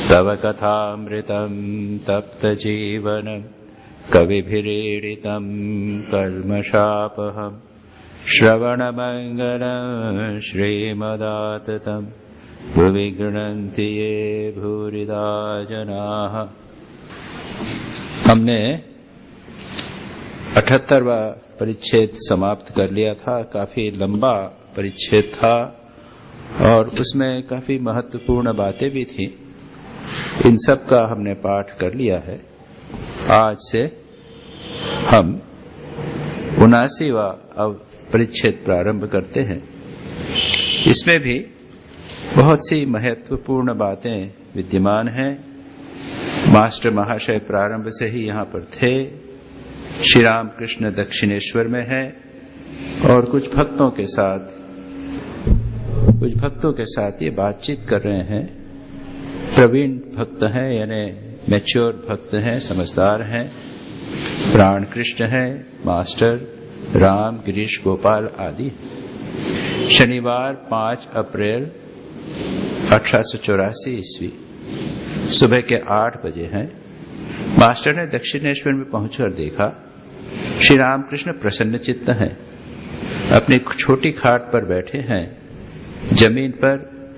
तव कथामृतं तप्तजीवनं कविभिरीडितं कल्मषापहम् श्रवणमङ्गलं श्रीमदाततं भुवि गृह्णन्ति ये भूरिदा जनाः। हमने 78वां परिच्छेद समाप्त कर लिया था। काफी लंबा परिच्छेद था और उसमें काफी महत्वपूर्ण बातें भी थी। इन सब का हमने पाठ कर लिया है। आज से हम 79वां परिच्छेद प्रारंभ करते हैं। इसमें भी बहुत सी महत्वपूर्ण बातें विद्यमान हैं। मास्टर महाशय प्रारंभ से ही यहाँ पर थे। श्री राम कृष्ण दक्षिणेश्वर में है और कुछ भक्तों के साथ ये बातचीत कर रहे हैं। प्रवीण भक्त हैं, यानी मैच्योर भक्त हैं, समझदार हैं। प्राण कृष्ण हैं, मास्टर राम, गिरीश, गोपाल आदि। शनिवार 5 अप्रैल 1884 ईस्वी सुबह के 8 बजे हैं। मास्टर ने दक्षिणेश्वर में पहुंचकर देखा श्री रामकृष्ण प्रसन्न चित्त हैं, अपनी छोटी खाट पर बैठे हैं। जमीन पर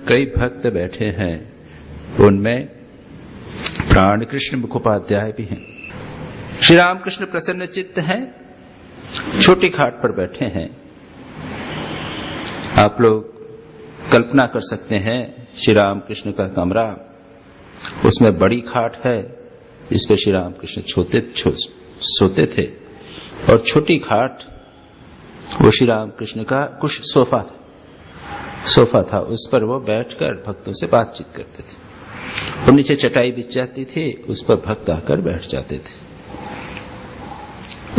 कई भक्त बैठे हैं, उनमें प्राण कृष्ण मुखोपाध्याय भी हैं। श्री रामकृष्ण प्रसन्न चित्त हैं, छोटी खाट पर बैठे हैं। आप लोग कल्पना कर सकते हैं श्री रामकृष्ण का कमरा, उसमें बड़ी खाट है जिस पर श्री रामकृष्ण सोते थे और छोटी खाट वो श्री रामकृष्ण का कुछ सोफा था, उस पर वो बैठकर भक्तों से बातचीत करते थे। और नीचे चटाई बिछ जाती थी, उस पर भक्त आकर बैठ जाते थे।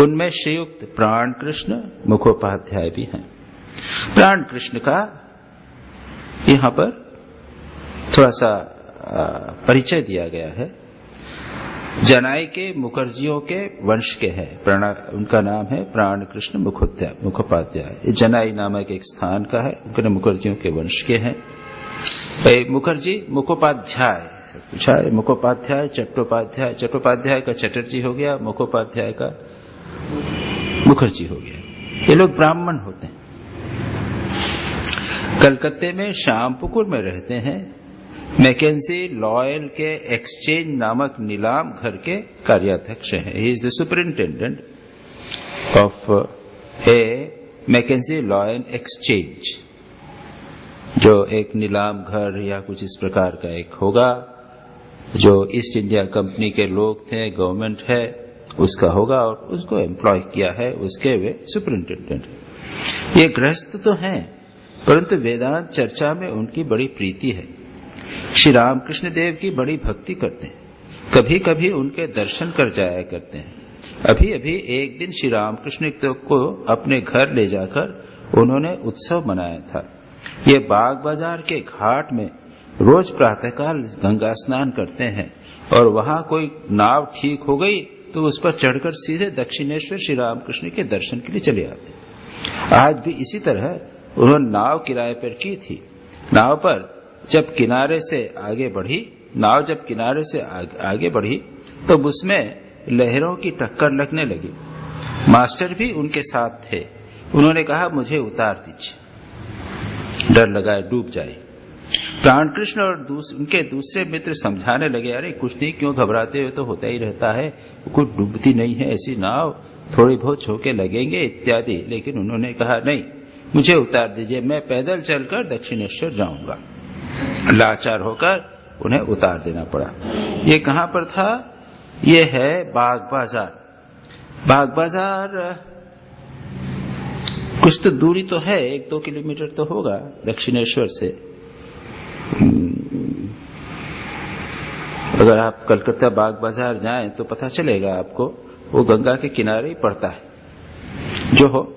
उनमें श्रीयुक्त प्राण कृष्ण मुखोपाध्याय भी हैं। प्राण कृष्ण का यहां पर थोड़ा सा परिचय दिया गया है। जनाई के मुखर्जियों के वंश के हैं। उनका नाम है प्राण कृष्ण मुखोपाध्याय। जनाई नामक एक स्थान का है, उनके मुखर्जियों के वंश के हैं। मुखर्जी मुखोपाध्याय पूछा है, मुखोपाध्याय चट्टोपाध्याय, चट्टोपाध्याय का चटर्जी हो गया, मुखोपाध्याय का मुखर्जी हो गया। ये लोग ब्राह्मण होते हैं। कलकत्ते में श्यामपुकुर में रहते हैं। मैकेंजी लॉयल के एक्सचेंज नामक नीलाम घर के कार्याध्यक्ष हैं। He is the superintendent of a Mackenzie loyal exchange, जो एक नीलाम घर या कुछ इस प्रकार का एक होगा, जो ईस्ट इंडिया कंपनी के लोग थे, गवर्नमेंट है उसका होगा, और उसको एम्प्लॉय किया है, उसके वे सुपरिंटेंडेंट। ये गृहस्थ तो हैं, परंतु वेदांत चर्चा में उनकी बड़ी प्रीति है। श्री रामकृष्ण देव की बड़ी भक्ति करते हैं। कभी कभी उनके दर्शन कर जाया करते हैं। अभी अभी एक दिन श्री रामकृष्ण को अपने घर ले जाकर उन्होंने उत्सव मनाया था। ये बाग बाजार के घाट में रोज प्रातःकाल गंगा स्नान करते हैं और वहां कोई नाव ठीक हो गई तो उस पर चढ़कर सीधे दक्षिणेश्वर श्री रामकृष्ण के दर्शन के लिए चले आते। आज भी इसी तरह उन्होंने नाव किराए पर की थी। नाव जब किनारे से आगे बढ़ी तो उसमें लहरों की टक्कर लगने लगी। मास्टर भी उनके साथ थे। उन्होंने कहा, मुझे उतार दीजिए, डर लगा डूब जाए। प्राण कृष्ण और उनके दूसरे मित्र समझाने लगे, अरे कुछ नहीं, क्यों घबराते हो, तो होता ही रहता है, कुछ डूबती नहीं है ऐसी नाव, थोड़ी बहुत झोंके लगेंगे इत्यादि। लेकिन उन्होंने कहा, नहीं, मुझे उतार दीजिए, मैं पैदल चलकर दक्षिणेश्वर जाऊंगा। लाचार होकर उन्हें उतार देना पड़ा। ये कहां पर था? ये है बाग बाजार। बाग बाजार कुछ तो दूरी तो है, 1-2 किलोमीटर तो होगा दक्षिणेश्वर से। अगर आप कलकत्ता बाग बाजार जाएं तो पता चलेगा आपको, वो गंगा के किनारे ही पड़ता है। जो हो,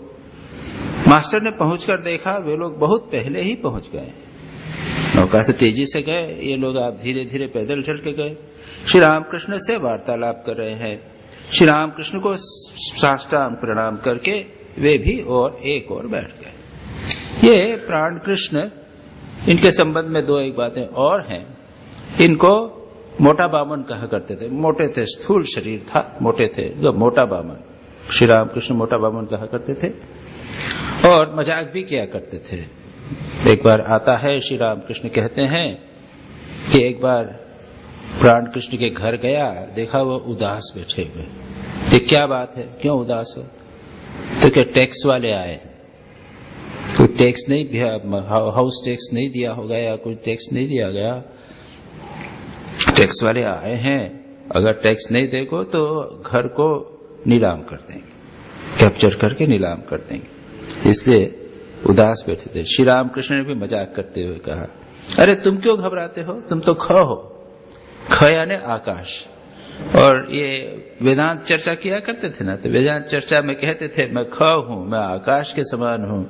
मास्टर ने पहुंचकर देखा वे लोग बहुत पहले ही पहुंच गए। नौका से तेजी से गए, ये लोग आप धीरे धीरे पैदल चल के गए। श्री रामकृष्ण से वार्तालाप कर रहे हैं। श्री रामकृष्ण को साष्टांग प्रणाम करके वे भी और एक और बैठ गए। ये प्राण कृष्ण, इनके संबंध में 2-1 बातें और हैं। इनको मोटा बामन कहा करते थे। मोटे थे, स्थूल शरीर था, मोटे थे, जो मोटा बामन, श्री रामकृष्ण मोटा बामन कहा करते थे और मजाक भी किया करते थे। एक बार आता है, श्री रामकृष्ण कहते हैं कि एक बार प्राण कृष्ण के घर गया, देखा वो उदास बैठे हुए। तो क्या बात है, क्यों उदास हो? तो क्या टैक्स वाले आए, कोई टैक्स नहीं दिया, हाउस टैक्स नहीं दिया होगा या कोई टैक्स नहीं दिया गया, टैक्स वाले आए हैं, अगर टैक्स नहीं देगो तो घर को नीलाम कर देंगे, कैप्चर करके नीलाम कर देंगे, इसलिए उदास बैठे थे। श्री रामकृष्ण ने भी मजाक करते हुए कहा, अरे तुम क्यों घबराते हो, तुम तो ख हो, ख यानी आकाश। और ये वेदांत चर्चा किया करते थे ना, तो वेदांत चर्चा में कहते थे मैं ख हूं, मैं आकाश के समान हूं।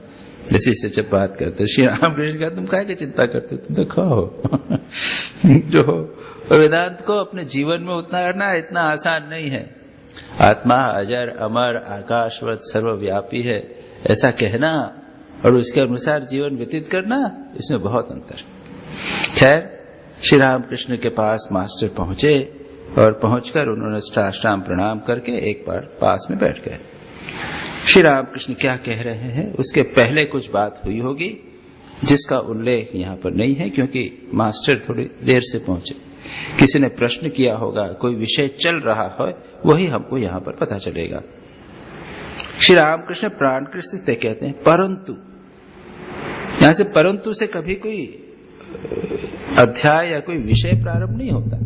इसी से जब बात करते श्री रामकृष्ण का, तुम काहे की चिंता करते हो, तुम तो ख हो। जो वेदांत को अपने जीवन में उतारना इतना आसान नहीं है। आत्मा अजर अमर आकाशवत सर्वव्यापी है, ऐसा कहना और उसके अनुसार जीवन व्यतीत करना, इसमें बहुत अंतर। खैर, श्री रामकृष्ण के पास मास्टर पहुंचे और पहुंचकर उन्होंने साष्टांग प्रणाम करके एक बार पास में बैठ गए। श्री रामकृष्ण क्या कह रहे हैं उसके पहले कुछ बात हुई होगी जिसका उल्लेख यहाँ पर नहीं है, क्योंकि मास्टर थोड़ी देर से पहुंचे। किसी ने प्रश्न किया होगा, कोई विषय चल रहा है, वही हमको यहाँ पर पता चलेगा। श्री रामकृष्ण प्राण कृष्ण से कहते हैं परंतु, यहां से परंतु से कभी कोई अध्याय या कोई विषय प्रारंभ नहीं होता,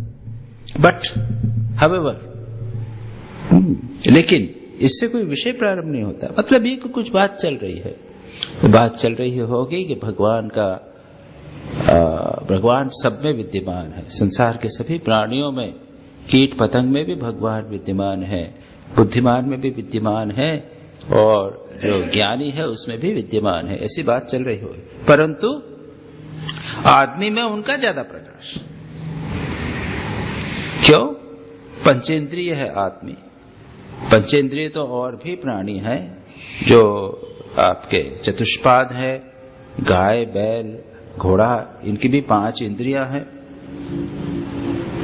बट हाउएवर, लेकिन इससे कोई विषय प्रारंभ नहीं होता। मतलब ये कि कुछ बात चल रही है, तो बात चल रही होगी कि भगवान सब में विद्यमान है, संसार के सभी प्राणियों में, कीट पतंग में भी भगवान विद्यमान है, बुद्धिमान में भी विद्यमान है और जो ज्ञानी है उसमें भी विद्यमान है, ऐसी बात चल रही होगी। परंतु आदमी में उनका ज्यादा प्रकाश, क्यों? पंचेंद्रिय है आदमी, पंचेंद्रिय तो और भी प्राणी हैं जो आपके चतुष्पाद है, गाय बैल घोड़ा, इनकी भी 5 इंद्रियां हैं,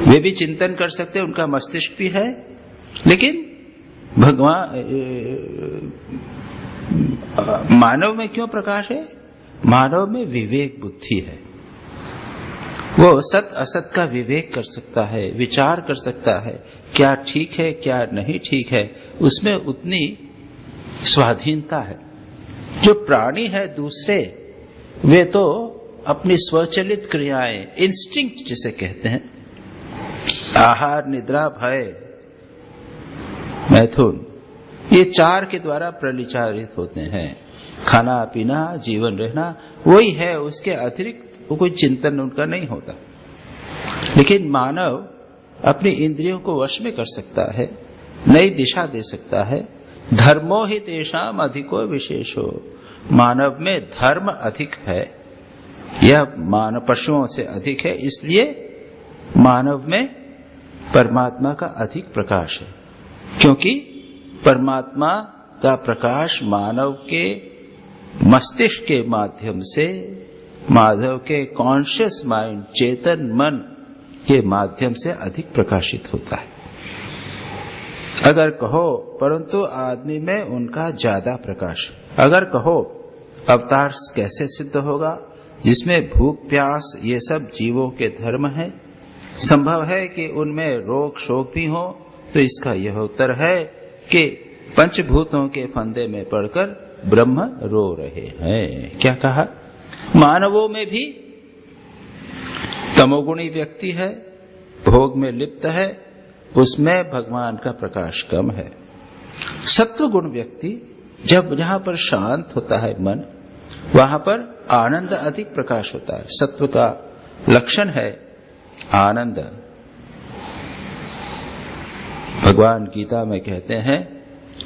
वे भी चिंतन कर सकते हैं, उनका मस्तिष्क भी है। लेकिन भगवान मानव में क्यों प्रकाश है? मानव में विवेक बुद्धि है, वो सत असत का विवेक कर सकता है, विचार कर सकता है, क्या ठीक है क्या नहीं ठीक है, उसमें उतनी स्वाधीनता है। जो प्राणी है दूसरे, वे तो अपनी स्वचलित क्रियाएं, इंस्टिंक्ट जिसे कहते हैं, आहार निद्रा भय मैथुन, ये 4 के द्वारा परिचालित होते हैं। खाना पीना जीवन रहना वही है, उसके अतिरिक्त कोई चिंतन उनका नहीं होता। लेकिन मानव अपनी इंद्रियों को वश में कर सकता है, नई दिशा दे सकता है। धर्मो हि तेषाम अधिको विशेषो, मानव में धर्म अधिक है, यह मानव पशुओं से अधिक है, इसलिए मानव में परमात्मा का अधिक प्रकाश है। क्योंकि परमात्मा का प्रकाश मानव के मस्तिष्क के माध्यम से, माधव के कॉन्शियस माइंड, चेतन मन के माध्यम से अधिक प्रकाशित होता है। अगर कहो परंतु आदमी में उनका ज्यादा प्रकाश, अगर कहो अवतार कैसे सिद्ध होगा जिसमें भूख प्यास ये सब जीवों के धर्म है, संभव है कि उनमें रोग शोक भी हो, तो इसका यह उत्तर है कि पंचभूतों के फंदे में पड़कर ब्रह्म रो रहे हैं। क्या कहा? मानवों में भी तमोगुणी व्यक्ति है, भोग में लिप्त है, उसमें भगवान का प्रकाश कम है। सत्वगुण व्यक्ति, जब जहां पर शांत होता है मन, वहां पर आनंद अधिक प्रकाश होता है। सत्व का लक्षण है आनंद। भगवान गीता में कहते हैं,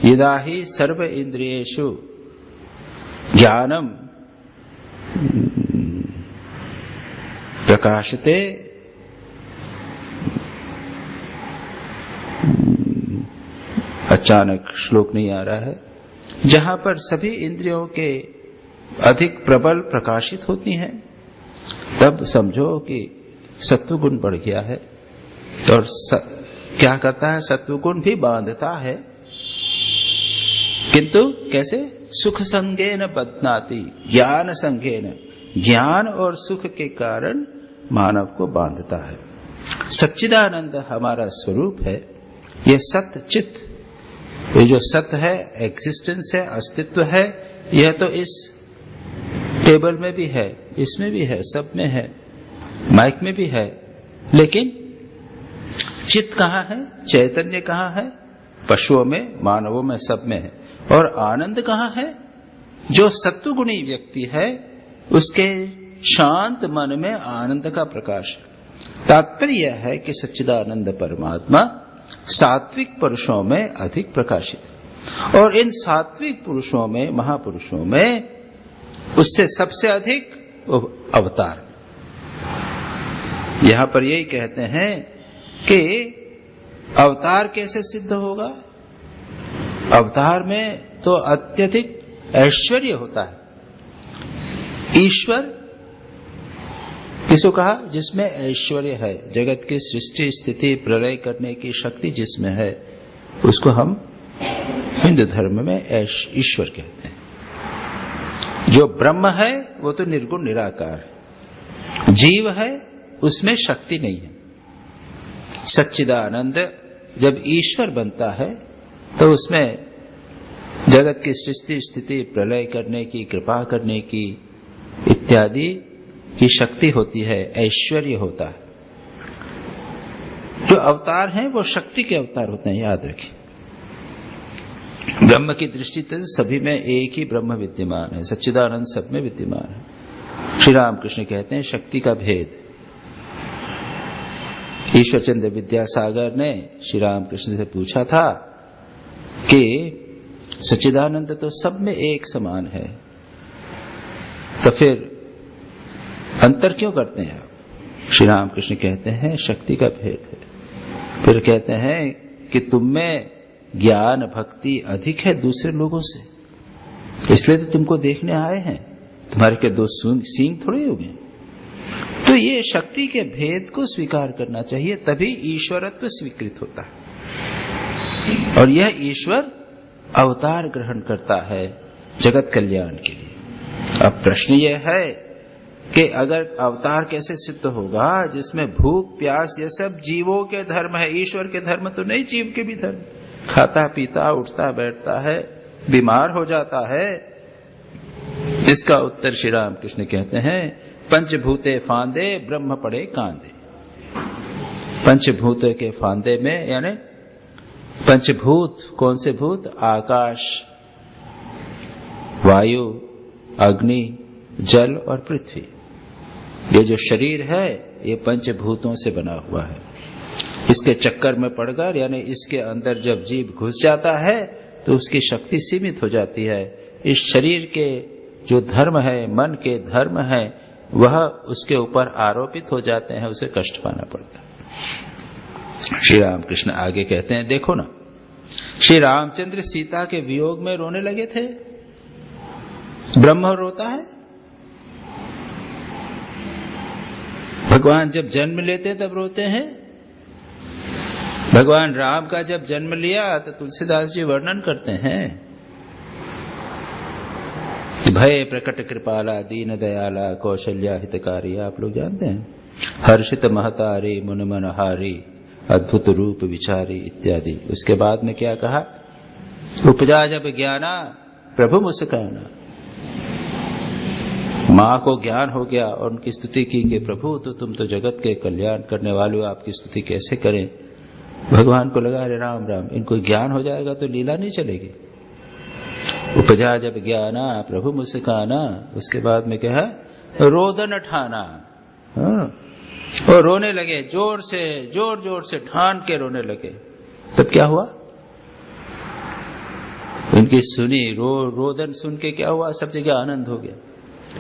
यदा ही सर्व इंद्रियेषु ज्ञानम प्रकाशते अचानक श्लोक नहीं आ रहा है, जहां पर सभी इंद्रियों के अधिक प्रबल प्रकाशित होती हैं, तब समझो कि सत्वगुण बढ़ गया है। और क्या करता है? सत्वगुण भी बांधता है, किंतु कैसे? सुख संगेन बध्नाति, ज्ञान संगेन, ज्ञान और सुख के कारण मानव को बांधता है। सच्चिदानंद हमारा स्वरूप है, ये सत्य चित्त, ये जो सत्य है, एग्जिस्टेंस है, अस्तित्व है, यह तो इस टेबल में भी है, इसमें भी है, सब में है, माइक में भी है, लेकिन चित्त कहाँ है? चैतन्य कहाँ है? पशुओं में, मानवों में, सब में है। और आनंद कहाँ है? जो सत्वगुणी व्यक्ति है उसके शांत मन में आनंद का प्रकाश है। तात्पर्य यह है कि सच्चिदानंद परमात्मा सात्विक पुरुषों में अधिक प्रकाशित है, और इन सात्विक पुरुषों में, महापुरुषों में, उससे सबसे अधिक अवतार। यहां पर यही कहते हैं कि अवतार कैसे सिद्ध होगा? अवतार में तो अत्यधिक ऐश्वर्य होता है। ईश्वर किसको कहा? जिसमें ऐश्वर्य है, जगत की सृष्टि स्थिति प्रलय करने की शक्ति जिसमें है, उसको हम हिंदू धर्म में ईश्वर कहते हैं। जो ब्रह्म है वो तो निर्गुण निराकार है, जीव है उसमें शक्ति नहीं है। सच्चिदानंद जब ईश्वर बनता है तो उसमें जगत की सृष्टि स्थिति प्रलय करने की, कृपा करने की इत्यादि की शक्ति होती है, ऐश्वर्य होता है। जो अवतार हैं वो शक्ति के अवतार होते हैं, याद रखिए। ब्रह्म की दृष्टि से सभी में एक ही ब्रह्म विद्यमान है, सच्चिदानंद सब में विद्यमान है। श्री रामकृष्ण कहते हैं शक्ति का भेद। ईश्वरचंद्र विद्यासागर ने श्री रामकृष्ण से पूछा था कि सच्चिदानंद तो सब में एक समान है, तो फिर अंतर क्यों करते हैं आप? श्री रामकृष्ण कहते हैं शक्ति का भेद है। फिर कहते हैं कि तुम में ज्ञान भक्ति अधिक है दूसरे लोगों से, इसलिए तो तुमको देखने आए हैं, तुम्हारे के दो सींग थोड़े हो गए। तो ये शक्ति के भेद को स्वीकार करना चाहिए, तभी ईश्वरत्व स्वीकृत होता है। और यह ईश्वर अवतार ग्रहण करता है जगत कल्याण के लिए। अब प्रश्न यह है कि अगर अवतार कैसे सिद्ध होगा जिसमें भूख प्यास ये सब जीवों के धर्म है, ईश्वर के धर्म तो नहीं, जीव के भी धर्म, खाता पीता उठता बैठता है, बीमार हो जाता है। इसका उत्तर श्री रामकृष्ण कहते हैं पंचभूते फांदे ब्रह्म पड़े कांदे। पंचभूत के फांदे में, यानी पंचभूत कौन से भूत? आकाश, वायु, अग्नि, जल और पृथ्वी। ये जो शरीर है ये पंचभूतों से बना हुआ है। इसके चक्कर में पड़कर, यानी इसके अंदर जब जीव घुस जाता है तो उसकी शक्ति सीमित हो जाती है। इस शरीर के जो धर्म है, मन के धर्म है, वह उसके ऊपर आरोपित हो जाते हैं, उसे कष्ट पाना पड़ता है। श्री रामकृष्ण आगे कहते हैं, देखो ना, श्री रामचंद्र सीता के वियोग में रोने लगे थे, ब्रह्म रोता है। भगवान जब जन्म लेते तब रोते हैं। भगवान राम का जब जन्म लिया तो तुलसीदास जी वर्णन करते हैं, भय प्रकट कृपाला दीन दयाला कौशल्या हितकारी। आप लोग जानते हैं, हर्षित महतारी मुन मनहारी अद्भुत रूप विचारी इत्यादि। उसके बाद में क्या कहा? उपजा जब ज्ञाना प्रभु मुस्काना। माँ को ज्ञान हो गया और उनकी स्तुति की कि प्रभु तो तुम तो जगत के कल्याण करने वाले हो, आपकी स्तुति कैसे करें। भगवान को लगा, अरे राम राम, इनको ज्ञान हो जाएगा तो लीला नहीं चलेगी। उपजा जब ज्ञाना प्रभु मुस्काना। उसके बाद में क्या है? रोदन ठाना। और रोने लगे, जोर से, जोर जोर से ठान के रोने लगे। तब क्या हुआ? उनकी सुनी रोदन सुन के क्या हुआ? सब जगह आनंद हो गया।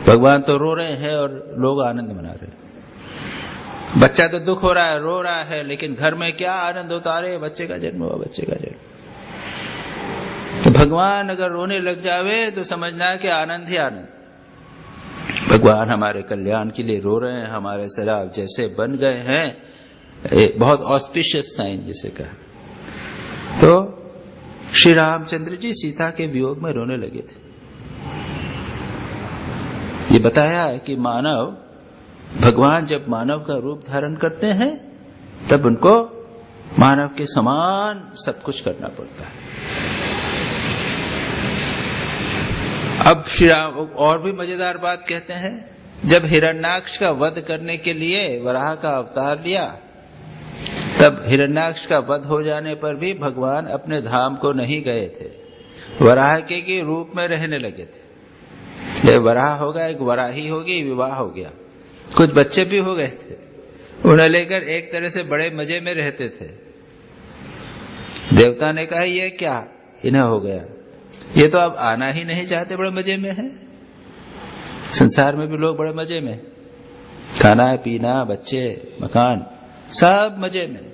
भगवान तो रो रहे हैं और लोग आनंद मना रहे हैं। बच्चा तो दुख हो रहा है, रो रहा है, लेकिन घर में क्या आनंद होता? अरे बच्चे का जन्म हुआ, बच्चे का जन्म। तो भगवान अगर रोने लग जावे तो समझना है कि आनंद ही आनंद। भगवान हमारे कल्याण के लिए रो रहे हैं, हमारे शराब जैसे बन गए हैं बहुत ऑस्पिशियस साइन जिसे कहा। तो श्री रामचंद्र जी सीता के वियोग में रोने लगे थे। ये बताया कि मानव, भगवान जब मानव का रूप धारण करते हैं तब उनको मानव के समान सब कुछ करना पड़ता है। अब श्री राम और भी मजेदार बात कहते हैं, जब हिरण्याक्ष का वध करने के लिए वराह का अवतार लिया, तब हिरण्याक्ष का वध हो जाने पर भी भगवान अपने धाम को नहीं गए थे, वराह के रूप में रहने लगे थे। वराह होगा, एक वराही होगी, विवाह हो गया, कुछ बच्चे भी हो गए थे, उन्हें लेकर एक तरह से बड़े मजे में रहते थे। देवता ने कहा ये क्या इन्हें हो गया, ये तो अब आना ही नहीं चाहते, बड़े मजे में है। संसार में भी लोग बड़े मजे में, खाना पीना, बच्चे, मकान, सब मजे में।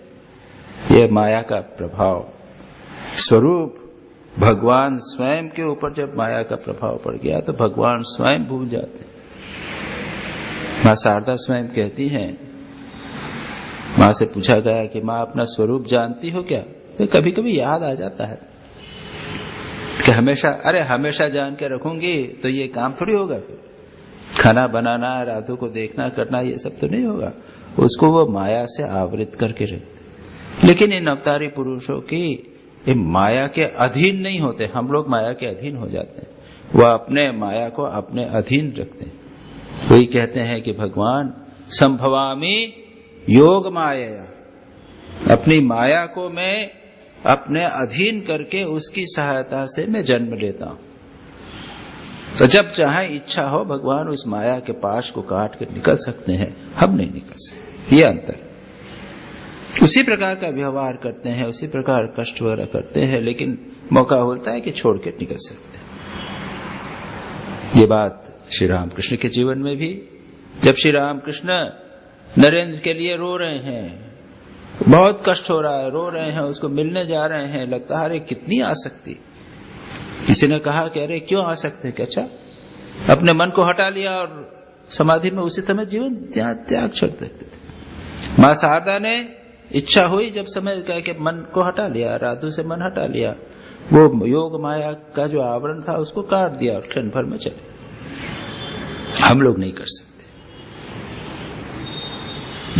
ये माया का प्रभाव, स्वरूप भगवान स्वयं के ऊपर जब माया का प्रभाव पड़ गया तो भगवान स्वयं भूल जाते। मां शारदा स्वयं कहती हैं, मां से पूछा गया कि मां अपना स्वरूप जानती हो क्या, तो कभी कभी याद आ जाता है कि हमेशा जान के रखूंगी तो ये काम थोड़ी होगा, फिर खाना बनाना, रातों को देखना करना, ये सब तो नहीं होगा। उसको वो माया से आवृत करके रखते। लेकिन इन अवतारी पुरुषों की ये माया के अधीन नहीं होते, हम लोग माया के अधीन हो जाते हैं। वह अपने माया को अपने अधीन रखते हैं। वही कहते हैं कि भगवान संभवामी योग माया, अपनी माया को मैं अपने अधीन करके उसकी सहायता से मैं जन्म लेता हूं। तो जब चाहे इच्छा हो भगवान उस माया के पाश को काट कर निकल सकते हैं, हम नहीं निकल सकते। ये अंतर, उसी प्रकार का व्यवहार करते हैं, उसी प्रकार कष्ट वगैरह करते हैं, लेकिन मौका होता है कि छोड़ के निकल सकते हैं। ये बात श्री रामकृष्ण के जीवन में भी, जब श्री रामकृष्ण नरेंद्र के लिए रो रहे हैं, बहुत कष्ट हो रहा है, रो रहे हैं, उसको मिलने जा रहे हैं, लगता है अरे कितनी आसक्ति। किसी ने कहा कि अरे क्यों आसक्त है, कि अच्छा अपने मन को हटा लिया और समाधि में उसी समय जीवन त्याग छोड़ देते थे। मां शारदा ने इच्छा हुई जब समय का कि मन को हटा लिया, राधु से मन हटा लिया, वो योग माया का जो आवरण था उसको काट दिया और क्षण भर में चले। हम लोग नहीं कर सकते।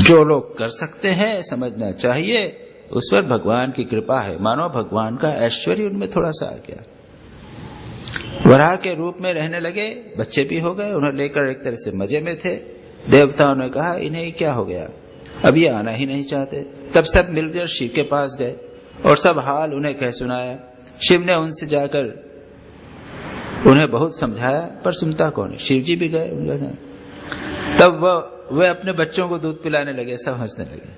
जो लोग कर सकते हैं समझना चाहिए उस पर भगवान की कृपा है। मानो भगवान का ऐश्वर्य उनमें थोड़ा सा आ गया। वराह के रूप में रहने लगे, बच्चे भी हो गए, उन्हें लेकर एक तरह से मजे में थे। देवताओं ने कहा इन्हें क्या हो गया, अब ये आना ही नहीं चाहते। तब सब मिलकर शिव के पास गए और सब हाल उन्हें कह सुनाया। शिव ने उनसे जाकर उन्हें बहुत समझाया, पर सुनता कौन है। शिव जी भी गए उनके साथ। तब वे अपने बच्चों को दूध पिलाने लगे, सब हंसने लगे।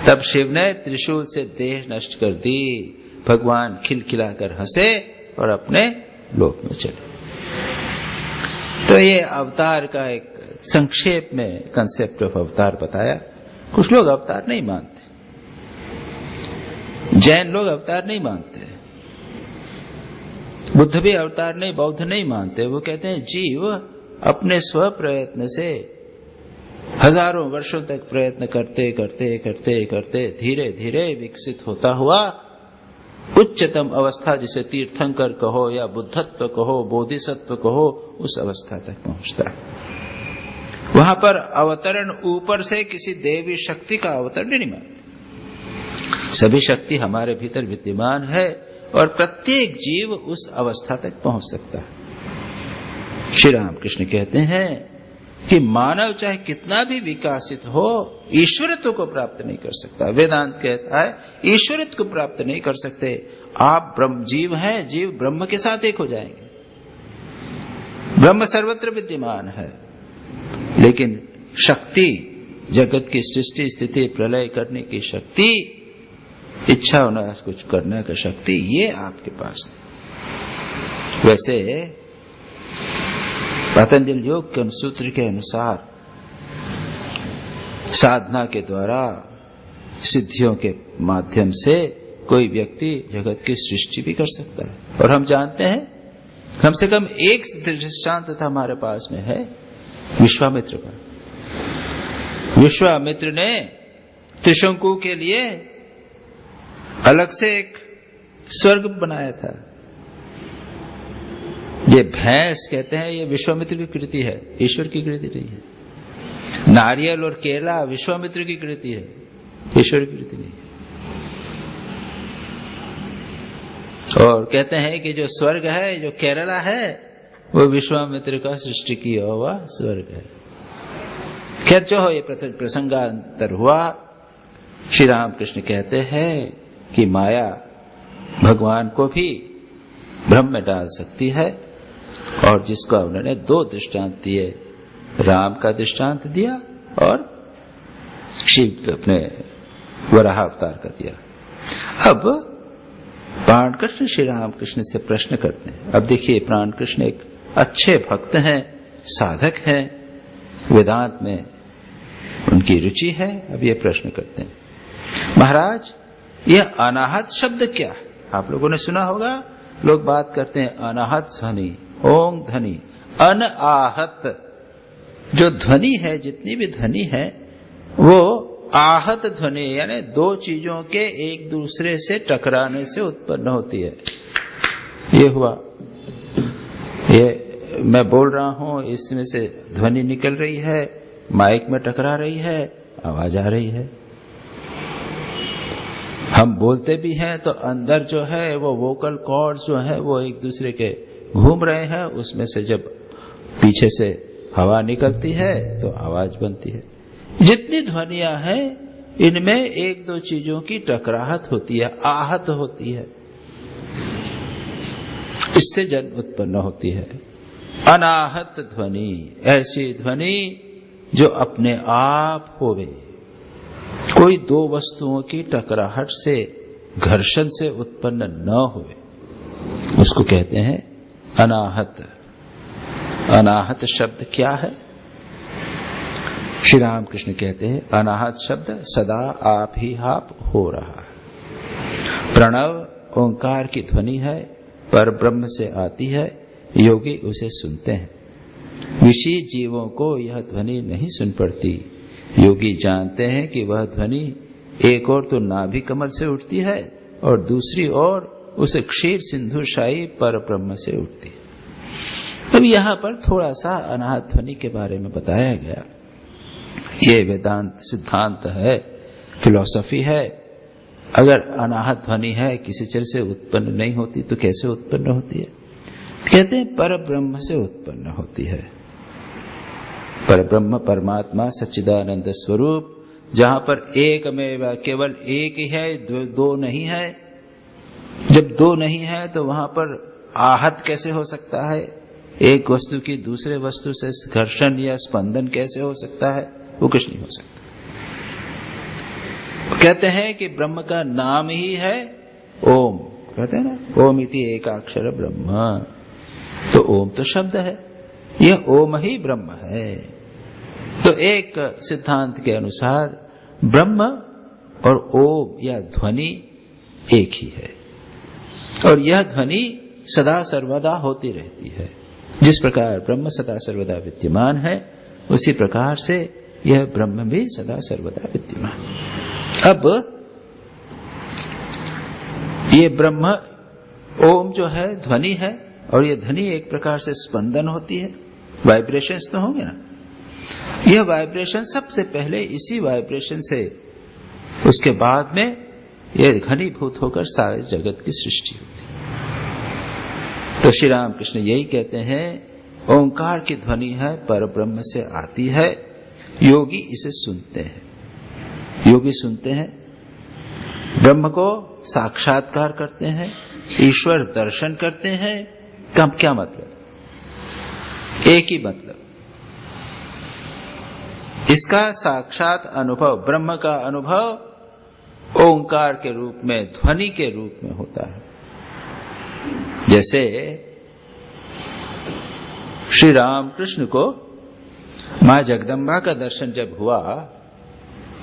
तब शिव ने त्रिशूल से देह नष्ट कर दी। भगवान खिलखिलाकर हंसे और अपने लोक में चले। तो ये अवतार का एक संक्षेप में कंसेप्ट ऑफ अवतार बताया। कुछ लोग अवतार नहीं मानते, जैन लोग अवतार नहीं मानते, बुद्ध भी अवतार नहीं, बौद्ध नहीं मानते। वो कहते हैं जीव अपने स्व प्रयत्न से हजारों वर्षों तक प्रयत्न करते करते करते करते धीरे धीरे विकसित होता हुआ उच्चतम अवस्था, जिसे तीर्थंकर कहो या बुद्धत्व कहो, बोधिसत्व कहो, उस अवस्था तक पहुंचता है। वहां पर अवतरण ऊपर से किसी देवी शक्ति का अवतरण नहीं मानते। सभी शक्ति हमारे भीतर विद्यमान है और प्रत्येक जीव उस अवस्था तक पहुंच सकता है। श्री रामकृष्ण कहते हैं कि मानव चाहे कितना भी विकासित हो, ईश्वरत्व को प्राप्त नहीं कर सकता। वेदांत कहता है ईश्वरत्व को प्राप्त नहीं कर सकते। आप ब्रह्म जीव हैं, जीव ब्रह्म के साथ एक हो जाएंगे। ब्रह्म सर्वत्र विद्यमान है, लेकिन शक्ति, जगत की सृष्टि स्थिति प्रलय करने की शक्ति, इच्छा होना कुछ करने की शक्ति, ये आपके पास नहीं। वैसे पतंजल योग के सूत्र के अनुसार साधना के द्वारा, सिद्धियों के माध्यम से कोई व्यक्ति जगत की सृष्टि भी कर सकता है। और हम जानते हैं कम से कम एक दृष्टांत था हमारे पास में है विश्वामित्र का। विश्वामित्र ने त्रिशंकु के लिए अलग से एक स्वर्ग बनाया था। ये भैंस कहते हैं, ये विश्वामित्र की कृति है, ईश्वर की कृति नहीं है। नारियल और केला विश्वामित्र की कृति है, ईश्वर की कृति नहीं है। और कहते हैं कि जो स्वर्ग है, जो केरला है, वो विश्वामित्र का सृष्टि किया हुआ स्वर्ग है। खैर जो हो, ये प्रसंगांतर हुआ। श्री रामकृष्ण कहते हैं कि माया भगवान को भी भ्रम में डाल सकती है, और जिसका उन्होंने दो दृष्टांत दिए, राम का दृष्टांत दिया और शिव अपने वराह अवतार का दिया। अब प्राणकृष्ण श्री रामकृष्ण से प्रश्न करते हैं। अब देखिए, प्राणकृष्ण एक अच्छे भक्त हैं, साधक हैं, वेदांत में उनकी रुचि है। अब ये प्रश्न करते हैं, महाराज यह अनाहत शब्द क्या है? आप लोगों ने सुना होगा, लोग बात करते हैं अनाहत ध्वनि, ओम ध्वनि, अनाहत। जो ध्वनि है, जितनी भी ध्वनि है, वो आहत ध्वनि, यानी दो चीजों के एक दूसरे से टकराने से उत्पन्न होती है। ये हुआ, ये मैं बोल रहा हूं, इसमें से ध्वनि निकल रही है, माइक में टकरा रही है, आवाज आ रही है। हम बोलते भी हैं तो अंदर जो है वो वोकल कॉर्ड्स जो है वो एक दूसरे के घूम रहे हैं, उसमें से जब पीछे से हवा निकलती है तो आवाज बनती है। जितनी ध्वनियां हैं, इनमें एक दो चीजों की टकराहट होती है, आहत होती है, इससे जन्म उत्पन्न होती है। अनाहत ध्वनि, ऐसी ध्वनि जो अपने आप होवे, कोई दो वस्तुओं की टकराहट से, घर्षण से उत्पन्न न हुए, उसको कहते हैं अनाहत। अनाहत शब्द क्या है? श्री रामकृष्ण कहते हैं, अनाहत शब्द सदा आप ही आप हो रहा है। प्रणव ओंकार की ध्वनि है, पर ब्रह्म से आती है, योगी उसे सुनते हैं। विषयी जीवों को यह ध्वनि नहीं सुन पड़ती। योगी जानते हैं कि वह ध्वनि एक ओर तो नाभि कमल से उठती है और दूसरी ओर उस क्षीर सिंधुशाही पर ब्रह्म से उठती है। अब यहां पर थोड़ा सा अनाहत ध्वनि के बारे में बताया गया। ये वेदांत सिद्धांत है, फिलॉसफी है। अगर अनाहत ध्वनि है, किसी चीज से उत्पन्न नहीं होती तो कैसे उत्पन्न होती है? कहते हैं पर ब्रह्म से उत्पन्न होती है। पर ब्रह्म परमात्मा सच्चिदानंद स्वरूप, जहां पर एक में केवल एक ही है, दो नहीं है। जब दो नहीं है तो वहां पर आहत कैसे हो सकता है? एक वस्तु की दूसरे वस्तु से घर्षण या स्पंदन कैसे हो सकता है? वो कुछ नहीं हो सकता। कहते हैं कि ब्रह्म का नाम ही है ओम। कहते हैं ना, ओम इति एकाक्षर ब्रह्म। तो ओम तो शब्द है, यह ओम ही ब्रह्म है। तो एक सिद्धांत के अनुसार ब्रह्म और ओम या ध्वनि एक ही है, और यह ध्वनि सदा सर्वदा होती रहती है। जिस प्रकार ब्रह्म सदा सर्वदा विद्यमान है, उसी प्रकार से यह ब्रह्म भी सदा सर्वदा विद्यमान। अब ये ब्रह्म ओम जो है ध्वनि है, और ये ध्वनि एक प्रकार से स्पंदन होती है, वाइब्रेशंस तो होंगे ना। यह वाइब्रेशन सबसे पहले इसी वाइब्रेशन से, उसके बाद में यह घनीभूत होकर सारे जगत की सृष्टि होती है। तो श्री रामकृष्ण यही कहते हैं, ओंकार की ध्वनि है, पर ब्रह्म से आती है, योगी इसे सुनते हैं। योगी सुनते हैं, ब्रह्म को साक्षात्कार करते हैं, ईश्वर दर्शन करते हैं। कब क्या मतलब? एक ही मतलब, इसका साक्षात अनुभव, ब्रह्म का अनुभव ओंकार के रूप में, ध्वनि के रूप में होता है। जैसे श्री रामकृष्ण को मां जगदम्बा का दर्शन जब हुआ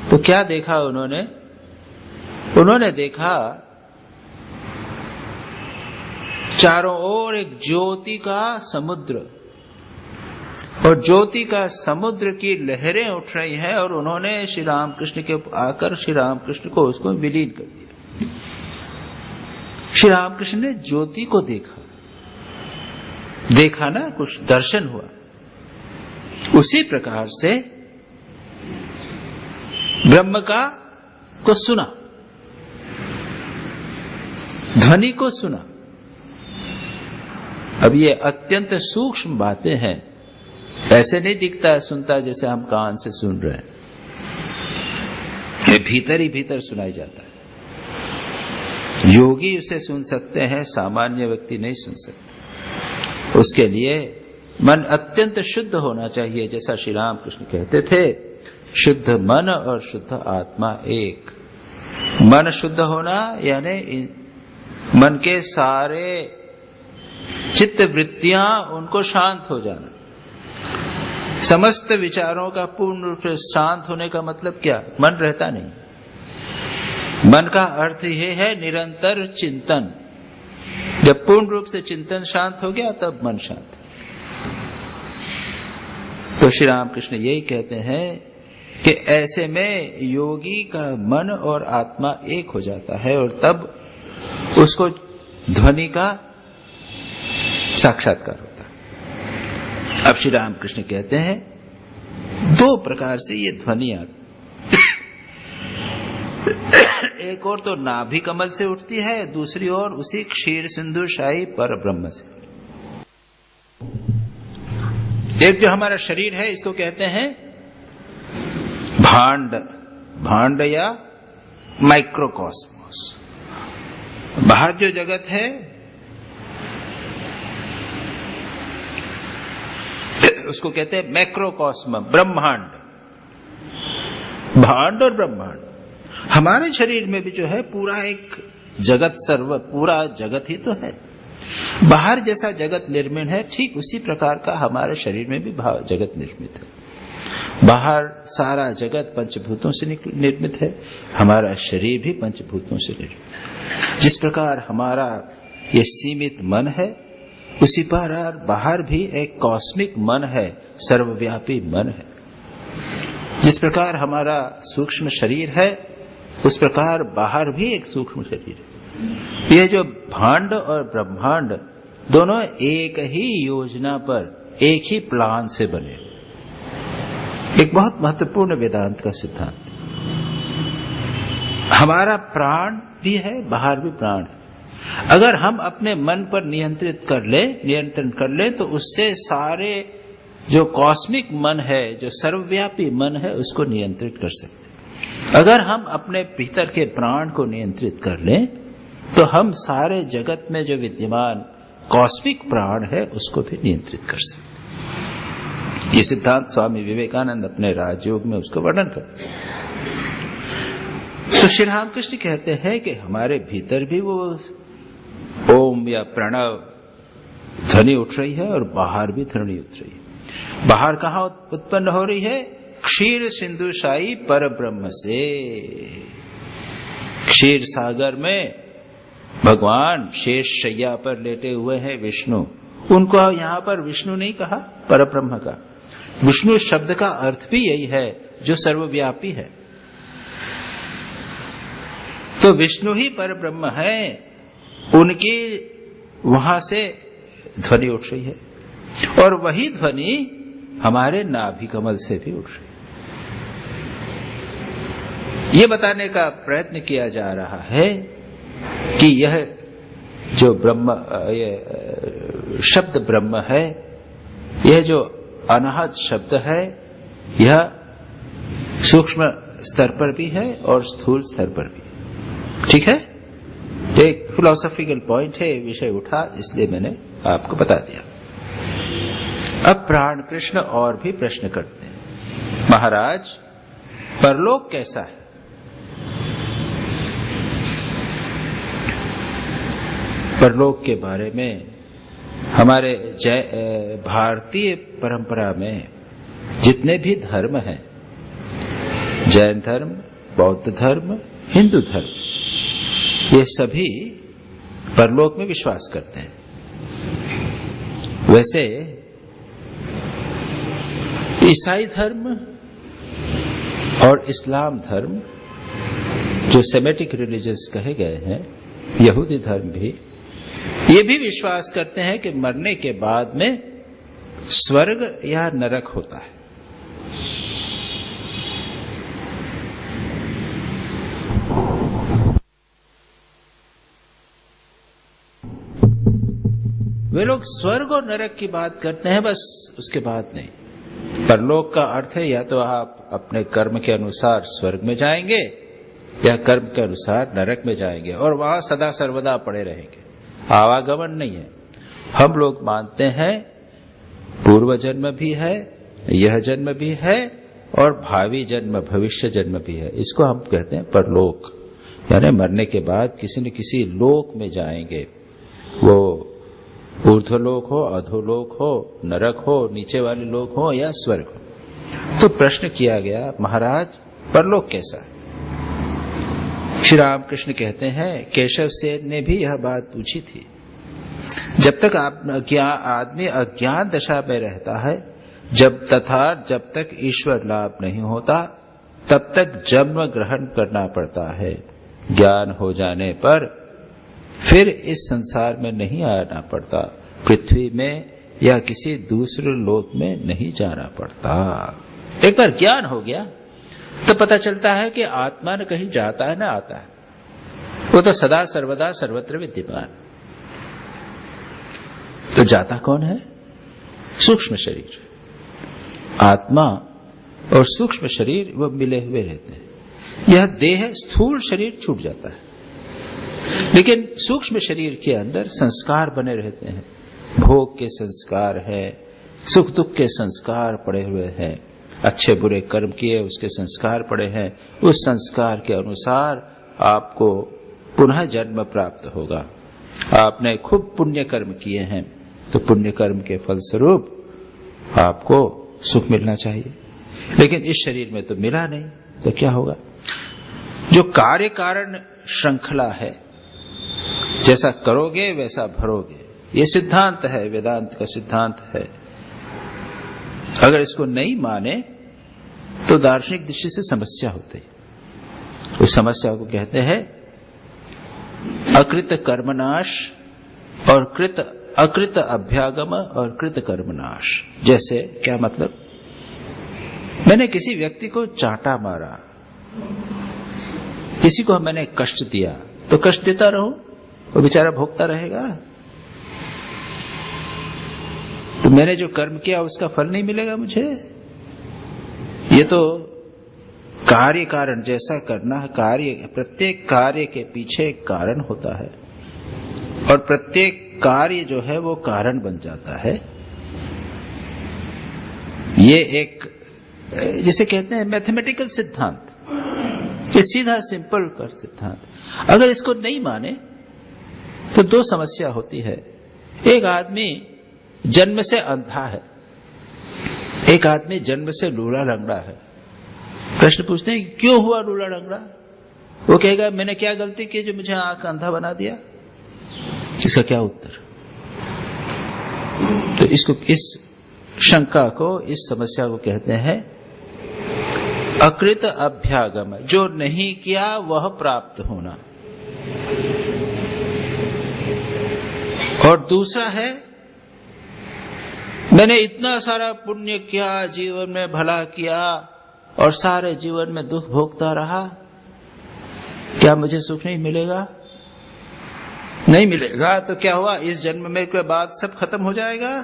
तो क्या देखा उन्होंने? उन्होंने देखा चारों ओर एक ज्योति का समुद्र, और ज्योति का समुद्र की लहरें उठ रही हैं और उन्होंने श्री रामकृष्ण के आकर श्री रामकृष्ण को उसको विलीन कर दिया। श्री रामकृष्ण ने ज्योति को देखा ना, कुछ दर्शन हुआ। उसी प्रकार से ब्रह्म को सुना, ध्वनि को सुना। अब ये अत्यंत सूक्ष्म बातें हैं, ऐसे नहीं दिखता है सुनता जैसे हम कान से सुन रहे हैं, ये भीतर ही भीतर सुनाई जाता है। योगी उसे सुन सकते हैं, सामान्य व्यक्ति नहीं सुन सकते। उसके लिए मन अत्यंत शुद्ध होना चाहिए, जैसा श्री रामकृष्ण कहते थे, शुद्ध मन और शुद्ध आत्मा एक। मन शुद्ध होना यानी मन के सारे चित्त वृत्तियां उनको शांत हो जाना। समस्त विचारों का पूर्ण रूप से शांत होने का मतलब क्या? मन रहता नहीं। मन का अर्थ यह है निरंतर चिंतन। जब पूर्ण रूप से चिंतन शांत हो गया तब मन शांत। तो श्री रामकृष्ण यही कहते हैं कि ऐसे में योगी का मन और आत्मा एक हो जाता है और तब उसको ध्वनि का साक्षात्कार होता है। अब श्री रामकृष्ण कहते हैं दो प्रकार से ये ध्वनि आती, एक और तो नाभि कमल से उठती है, दूसरी ओर उसी क्षीर सिंधु शाही पर ब्रह्म से। एक जो हमारा शरीर है इसको कहते हैं भांड या माइक्रोकॉस्मोस। बाहर जो जगत है उसको कहते हैं मैक्रोकॉस्म, ब्रह्मांड। भांड और ब्रह्मांड। हमारे शरीर में भी जो है पूरा एक जगत, पूरा जगत ही तो है। बाहर जैसा जगत निर्मित है ठीक उसी प्रकार का हमारे शरीर में भी जगत निर्मित है। बाहर सारा जगत पंचभूतों से निर्मित है, हमारा शरीर भी पंचभूतों से निर्मित। जिस प्रकार हमारा ये सीमित मन है, उसी प्रकार बाहर भी एक कॉस्मिक मन है, सर्वव्यापी मन है। जिस प्रकार हमारा सूक्ष्म शरीर है, उस प्रकार बाहर भी एक सूक्ष्म शरीर है। यह जो भांड और ब्रह्मांड दोनों एक ही योजना पर, एक ही प्लान से बने। एक बहुत महत्वपूर्ण वेदांत का सिद्धांत। हमारा प्राण भी है, बाहर भी प्राण है। अगर हम अपने मन पर नियंत्रण कर ले तो उससे सारे जो कॉस्मिक मन है, जो सर्वव्यापी मन है, उसको नियंत्रित कर सकते। अगर हम अपने भीतर के प्राण को नियंत्रित कर लें तो हम सारे जगत में जो विद्यमान कॉस्मिक प्राण है उसको भी नियंत्रित कर सकते। ये सिद्धांत स्वामी विवेकानंद अपने राजयोग में उसको वर्णन करते हैं। तो श्री रामकृष्ण कहते हैं कि हमारे भीतर भी वो ओम या प्रणव ध्वनि उठ रही है और बाहर भी ध्वनि उठ रही है। बाहर कहां उत्पन्न हो रही है? क्षीर सिंधु शाही पर ब्रह्म से। क्षीर सागर में भगवान शेष शैया पर लेटे हुए हैं विष्णु। उनको यहां पर विष्णु नहीं कहा, पर ब्रह्म का। विष्णु शब्द का अर्थ भी यही है, जो सर्वव्यापी है। तो विष्णु ही पर ब्रह्म है, उनकी वहां से ध्वनि उठ रही है और वही ध्वनि हमारे नाभि कमल से भी उठ रही है। ये बताने का प्रयत्न किया जा रहा है कि यह जो ब्रह्म, ये शब्द ब्रह्म है, यह जो अनाहत शब्द है, यह सूक्ष्म स्तर पर भी है और स्थूल स्तर पर भी। ठीक है, एक फिलोसॉफिकल पॉइंट है, विषय उठा इसलिए मैंने आपको बता दिया। अब प्राण कृष्ण और भी प्रश्न करते हैं, महाराज परलोक कैसा है? परलोक के बारे में हमारे भारतीय परंपरा में जितने भी धर्म हैं, जैन धर्म, बौद्ध धर्म, हिंदू धर्म, ये सभी परलोक में विश्वास करते हैं। वैसे ईसाई धर्म और इस्लाम धर्म जो सेमेटिक रिलीजियस कहे गए हैं, यहूदी धर्म भी, ये भी विश्वास करते हैं कि मरने के बाद में स्वर्ग या नरक होता है। वे लोग स्वर्ग और नरक की बात करते हैं, बस उसके बाद नहीं। परलोक का अर्थ है या तो आप अपने कर्म के अनुसार स्वर्ग में जाएंगे या कर्म के अनुसार नरक में जाएंगे और वहां सदा सर्वदा पड़े रहेंगे, आवागमन नहीं है। हम लोग मानते हैं पूर्व जन्म भी है, यह जन्म भी है और भावी जन्म, भविष्य जन्म भी है। इसको हम कहते हैं परलोक, यानी मरने के बाद किसी न किसी लोक में जाएंगे। वो ऊर्ध्वलोक हो, अधोलोक हो, नरक हो, नीचे वाले लोक हो या स्वर्ग हो। तो प्रश्न किया गया, महाराज परलोक कैसा है? श्री रामकृष्ण कहते हैं, केशव सेन ने भी यह बात पूछी थी। जब तक आदमी अज्ञान दशा में रहता है, जब तक ईश्वर लाभ नहीं होता, तब तक जन्म ग्रहण करना पड़ता है। ज्ञान हो जाने पर फिर इस संसार में नहीं आना पड़ता, पृथ्वी में या किसी दूसरे लोक में नहीं जाना पड़ता। एक बार ज्ञान हो गया तो पता चलता है कि आत्मा न कहीं जाता है न आता है, वो तो सदा सर्वदा सर्वत्र विद्यमान। तो जाता कौन है? सूक्ष्म शरीर। आत्मा और सूक्ष्म शरीर वो मिले हुए रहते हैं। यह देह स्थूल शरीर छूट जाता है, लेकिन सूक्ष्म शरीर के अंदर संस्कार बने रहते हैं। भोग के संस्कार है, सुख दुख के संस्कार पड़े हुए हैं, अच्छे बुरे कर्म किए उसके संस्कार पड़े हैं। उस संस्कार के अनुसार आपको पुनः जन्म प्राप्त होगा। आपने खूब पुण्य कर्म किए हैं तो पुण्य कर्म के फलस्वरूप आपको सुख मिलना चाहिए, लेकिन इस शरीर में तो मिला नहीं, तो क्या होगा? जो कार्य कारण श्रृंखला है, जैसा करोगे वैसा भरोगे, ये सिद्धांत है, वेदांत का सिद्धांत है। अगर इसको नहीं माने तो दार्शनिक दृष्टि से समस्या होती है। उस समस्या को कहते हैं अकृत कर्मनाश और अकृत अभ्यागम और कृत कर्मनाश। जैसे क्या मतलब? मैंने किसी व्यक्ति को चांटा मारा, किसी को मैंने कष्ट दिया, तो कष्ट देता रहूं, वो बेचारा भोगता रहेगा? तो मैंने जो कर्म किया उसका फल नहीं मिलेगा मुझे? ये तो कार्य कारण जैसा करना है। प्रत्येक कार्य के पीछे एक कारण होता है और प्रत्येक कार्य जो है वो कारण बन जाता है। ये एक जिसे कहते हैं मैथमेटिकल सिद्धांत, ये सीधा सिंपल कर सिद्धांत। अगर इसको नहीं माने तो दो समस्या होती है। एक आदमी जन्म से अंधा है, एक आदमी जन्म से लूला लंगड़ा है। प्रश्न पूछते हैं क्यों हुआ लूला लंगड़ा? वो कहेगा मैंने क्या गलती की जो मुझे आंख अंधा बना दिया? इसका क्या उत्तर? तो इस शंका को, इस समस्या को कहते हैं अकृत अभ्यागम। जो नहीं किया वह प्राप्त होना। और दूसरा है मैंने इतना सारा पुण्य किया, जीवन में भला किया और सारे जीवन में दुख भोगता रहा, क्या मुझे सुख नहीं मिलेगा? नहीं मिलेगा। तो क्या हुआ? इस जन्म में के बाद सब खत्म हो जाएगा।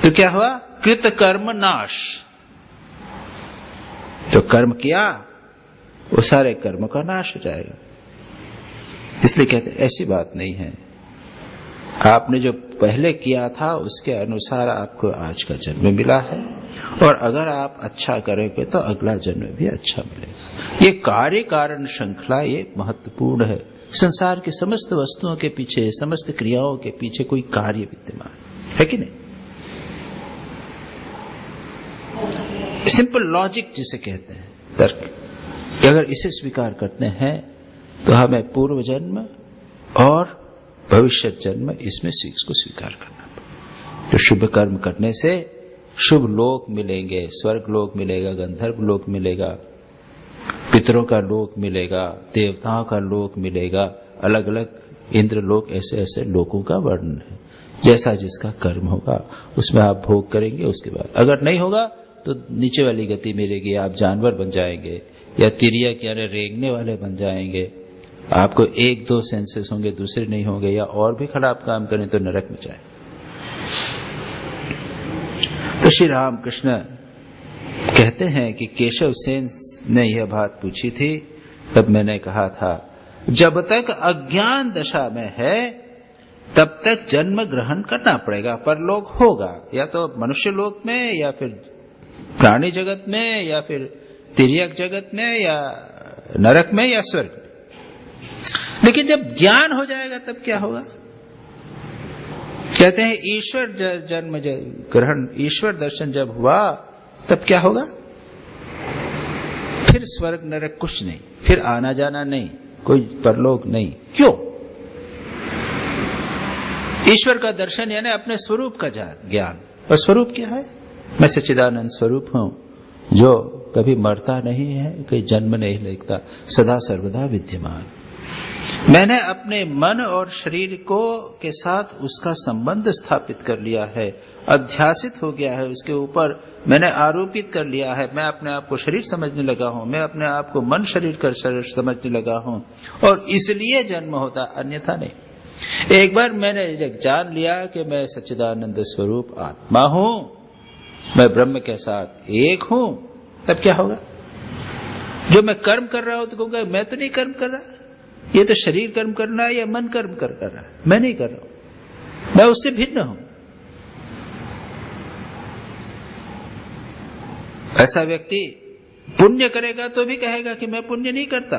तो क्या हुआ? कृत कर्म नाश। जो कर्म किया वो सारे कर्म का नाश हो जाएगा। इसलिए कहते हैं ऐसी बात नहीं है। आपने जो पहले किया था उसके अनुसार आपको आज का जन्म मिला है, और अगर आप अच्छा करेंगे तो अगला जन्म भी अच्छा मिलेगा। ये कार्य कारण श्रृंखला ये महत्वपूर्ण है। संसार की समस्त वस्तुओं के पीछे, समस्त क्रियाओं के पीछे कोई कार्य विद्यमान है कि नहीं? सिंपल लॉजिक जिसे कहते हैं, तर्क। अगर इसे स्वीकार करते हैं तो हमें पूर्व जन्म और भविष्य जन्म इसमें को स्वीकार करना पड़ेगा। जो शुभ कर्म करने से शुभ लोक मिलेंगे, स्वर्ग लोक मिलेगा, गंधर्व लोक मिलेगा, पितरों का लोक मिलेगा, देवताओं का लोक मिलेगा, अलग अलग इंद्र लोक, ऐसे ऐसे लोकों का वर्णन है। जैसा जिसका कर्म होगा उसमें आप भोग करेंगे। उसके बाद अगर नहीं होगा तो नीचे वाली गति मिलेगी, आप जानवर बन जाएंगे या तिरियक यानी रेंगने वाले बन जाएंगे। आपको एक दो सेंसेस होंगे, दूसरे नहीं होंगे, या और भी खराब काम करें तो नरक में जाए। तो श्री रामकृष्ण कहते हैं कि केशव सेन ने यह बात पूछी थी, तब मैंने कहा था जब तक अज्ञान दशा में है तब तक जन्म ग्रहण करना पड़ेगा, परलोक होगा, या तो मनुष्य लोक में या फिर प्राणी जगत में या फिर तिर्यक जगत में या नरक में या स्वर्ग में। लेकिन जब ज्ञान हो जाएगा तब क्या होगा? कहते हैं ईश्वर जन्म ग्रहण, ईश्वर दर्शन जब हुआ तब क्या होगा? फिर स्वर्ग नरक कुछ नहीं, फिर आना जाना नहीं, कोई परलोक नहीं। क्यों? ईश्वर का दर्शन यानी अपने स्वरूप का ज्ञान। और स्वरूप क्या है? मैं सच्चिदानंद स्वरूप हूं जो कभी मरता नहीं है, कोई जन्म नहीं लेता, सदा सर्वदा विद्यमान। मैंने अपने मन और शरीर को के साथ उसका संबंध स्थापित कर लिया है, अध्यासित हो गया है, उसके ऊपर मैंने आरोपित कर लिया है। मैं अपने आप को शरीर समझने लगा हूं, मैं अपने आप को मन शरीर कर समझने लगा हूं, और इसलिए जन्म होता, अन्यथा नहीं। एक बार मैंने जान लिया कि मैं सच्चिदानंद स्वरूप आत्मा हूं, मैं ब्रह्म के साथ एक हूं, तब क्या होगा? जो मैं कर्म कर रहा हूं तो कहूंगा मैं तो नहीं कर्म कर रहा, ये तो शरीर कर्म करना है या मन कर्म कर रहा है, मैं नहीं कर रहा हूं, मैं उससे भिन्न हूं। ऐसा व्यक्ति पुण्य करेगा तो भी कहेगा कि मैं पुण्य नहीं करता,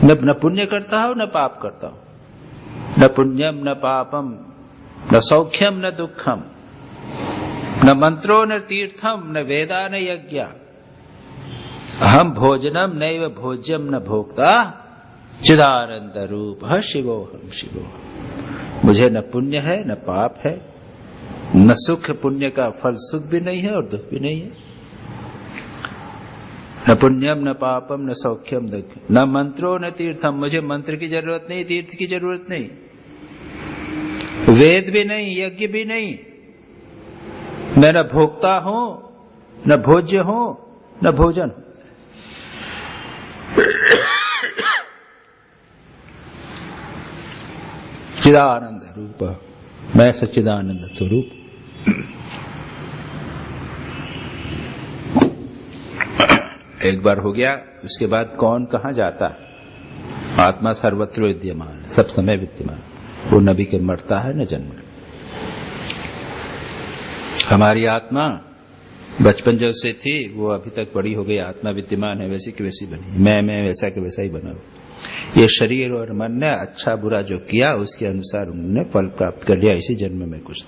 न पुण्य करता हूं न पाप करता हूं, न पुण्यम न पापम न सौख्यम न दुखम न मंत्रो न तीर्थम न वेदा न यज्ञ अहम भोजनम नैव भोज्यम न भोक्ता चिदानंद रूप शिवोहम शिवो। मुझे न पुण्य है न पाप है, न सुख, पुण्य का फल सुख भी नहीं है और दुख भी नहीं है, न पुण्यम न पापम न सौख्यम दुख न मंत्रो न तीर्थम, मुझे मंत्र की जरूरत नहीं, तीर्थ की जरूरत नहीं, वेद भी नहीं, यज्ञ भी नहीं, मैं न भोक्ता हूं न भोज्य हूं न भोजन हूं। चिदानंद रूप, मैं सच्चिदानंद स्वरूप। एक बार हो गया, उसके बाद कौन कहां जाता? आत्मा सर्वत्र विद्यमान, सब समय विद्यमान, वो नबी के मरता है न जन्म। हमारी आत्मा बचपन जब से थी वो अभी तक बड़ी हो गई, आत्मा विद्यमान है, वैसी की वैसी बनी, मैं वैसा के वैसा ही बना। ये शरीर और मन ने अच्छा बुरा जो किया उसके अनुसार उन्होंने फल प्राप्त कर लिया इसी जन्म में कुछ।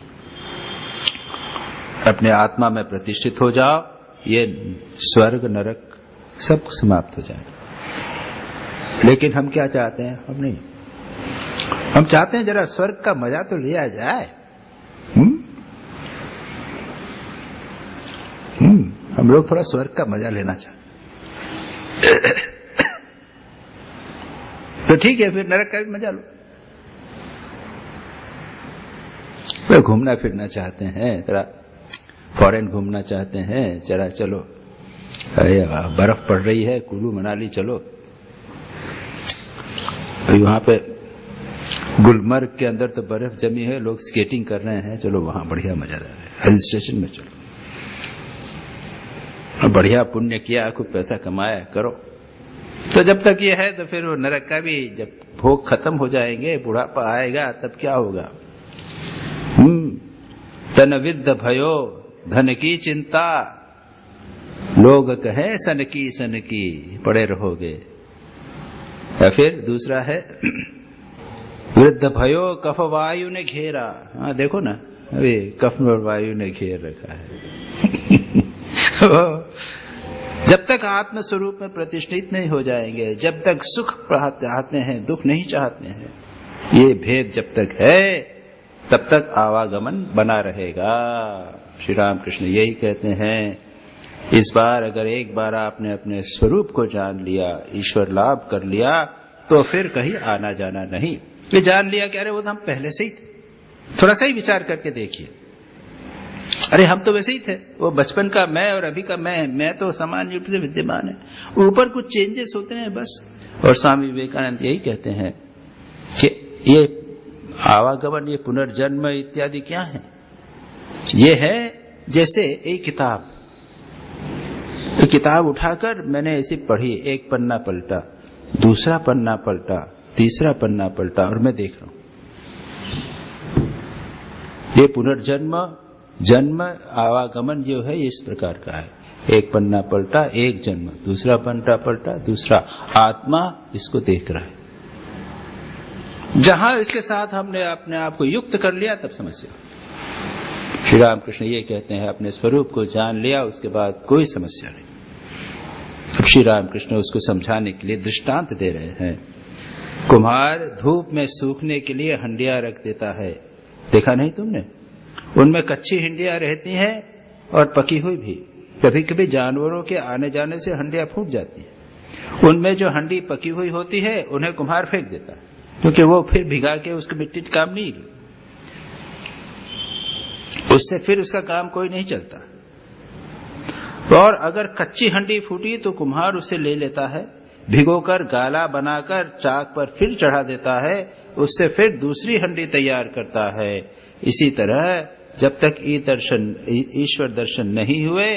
अपने आत्मा में प्रतिष्ठित हो जाओ, ये स्वर्ग नरक सब समाप्त हो जाए। लेकिन हम क्या चाहते हैं? हम चाहते हैं जरा स्वर्ग का मजा तो लिया जाए। हम लोग थोड़ा स्वर्ग का मजा लेना चाहते तो ठीक है, फिर नरक का भी मजा लो। वे घूमना फिरना चाहते हैं, थोड़ा फॉरेन घूमना चाहते हैं, जरा चलो बर्फ पड़ रही है, कुल्लू मनाली चलो, वहां पे गुलमर्ग के अंदर तो बर्फ जमी है, लोग स्केटिंग कर रहे हैं, चलो वहां बढ़िया मजादार है, हिल स्टेशन में चलो, बढ़िया पुण्य किया, खूब पैसा कमाया, करो। तो जब तक ये है तो फिर वो नरक का भी जब भोग खत्म हो जाएंगे, बुढ़ापा आएगा, तब क्या होगा? तन विद्ध भयो धन की चिंता, लोग कहे सन की पड़े रहोगे। या फिर दूसरा है वृद्ध भयो कफ वायु ने घेरा। हाँ देखो ना, अभी कफ और वायु ने घेर रखा है। जब तक आत्म स्वरूप में प्रतिष्ठित नहीं हो जाएंगे, जब तक सुख चाहते हैं, दुख नहीं चाहते हैं, ये भेद जब तक है तब तक आवागमन बना रहेगा। श्री रामकृष्ण यही कहते हैं, इस बार अगर एक बार आपने अपने स्वरूप को जान लिया, ईश्वर लाभ कर लिया, तो फिर कहीं आना जाना नहीं। ये जान लिया कह रहे वो तो हम पहले से ही थे। थोड़ा सा ही विचार करके देखिए, अरे हम तो वैसे ही थे। वो बचपन का मैं और अभी का मैं तो समान रूप से विद्यमान है, ऊपर कुछ चेंजेस होते हैं बस। और स्वामी विवेकानंद यही कहते हैं कि ये आवागमन, ये पुनर्जन्म इत्यादि क्या है? ये है जैसे एक किताब उठाकर मैंने ऐसी पढ़ी, एक पन्ना पलटा, दूसरा पन्ना पलटा, तीसरा पन्ना पलटा, और मैं देख रहा हूं ये पुनर्जन्म, जन्म, आवागमन जो है इस प्रकार का है। एक पन्ना पलटा, एक जन्म, दूसरा पन्ना पलटा, दूसरा। आत्मा इसको देख रहा है। जहां इसके साथ हमने अपने आप को युक्त कर लिया, तब समस्या। श्री रामकृष्ण ये कहते हैं, अपने स्वरूप को जान लिया, उसके बाद कोई समस्या नहीं। अब श्री रामकृष्ण उसको समझाने के लिए दृष्टांत दे रहे हैं। कुम्हार धूप में सूखने के लिए हंडिया रख देता है, देखा नहीं तुमने? उनमें कच्ची हंडिया रहती हैं और पकी हुई भी। कभी कभी जानवरों के आने जाने से हंडिया फूट जाती है। उनमें जो हंडी पकी हुई होती है उन्हें कुम्हार फेंक देता है, क्योंकि वो फिर भिगा के उसकी मिट्टी काम नहीं, उससे फिर उसका काम कोई नहीं चलता। और अगर कच्ची हंडी फूटी तो कुम्हार उसे ले लेता है, भिगोकर गाला बनाकर चाक पर फिर चढ़ा देता है, उससे फिर दूसरी हंडी तैयार करता है। इसी तरह जब तक ईश्वर दर्शन नहीं हुए,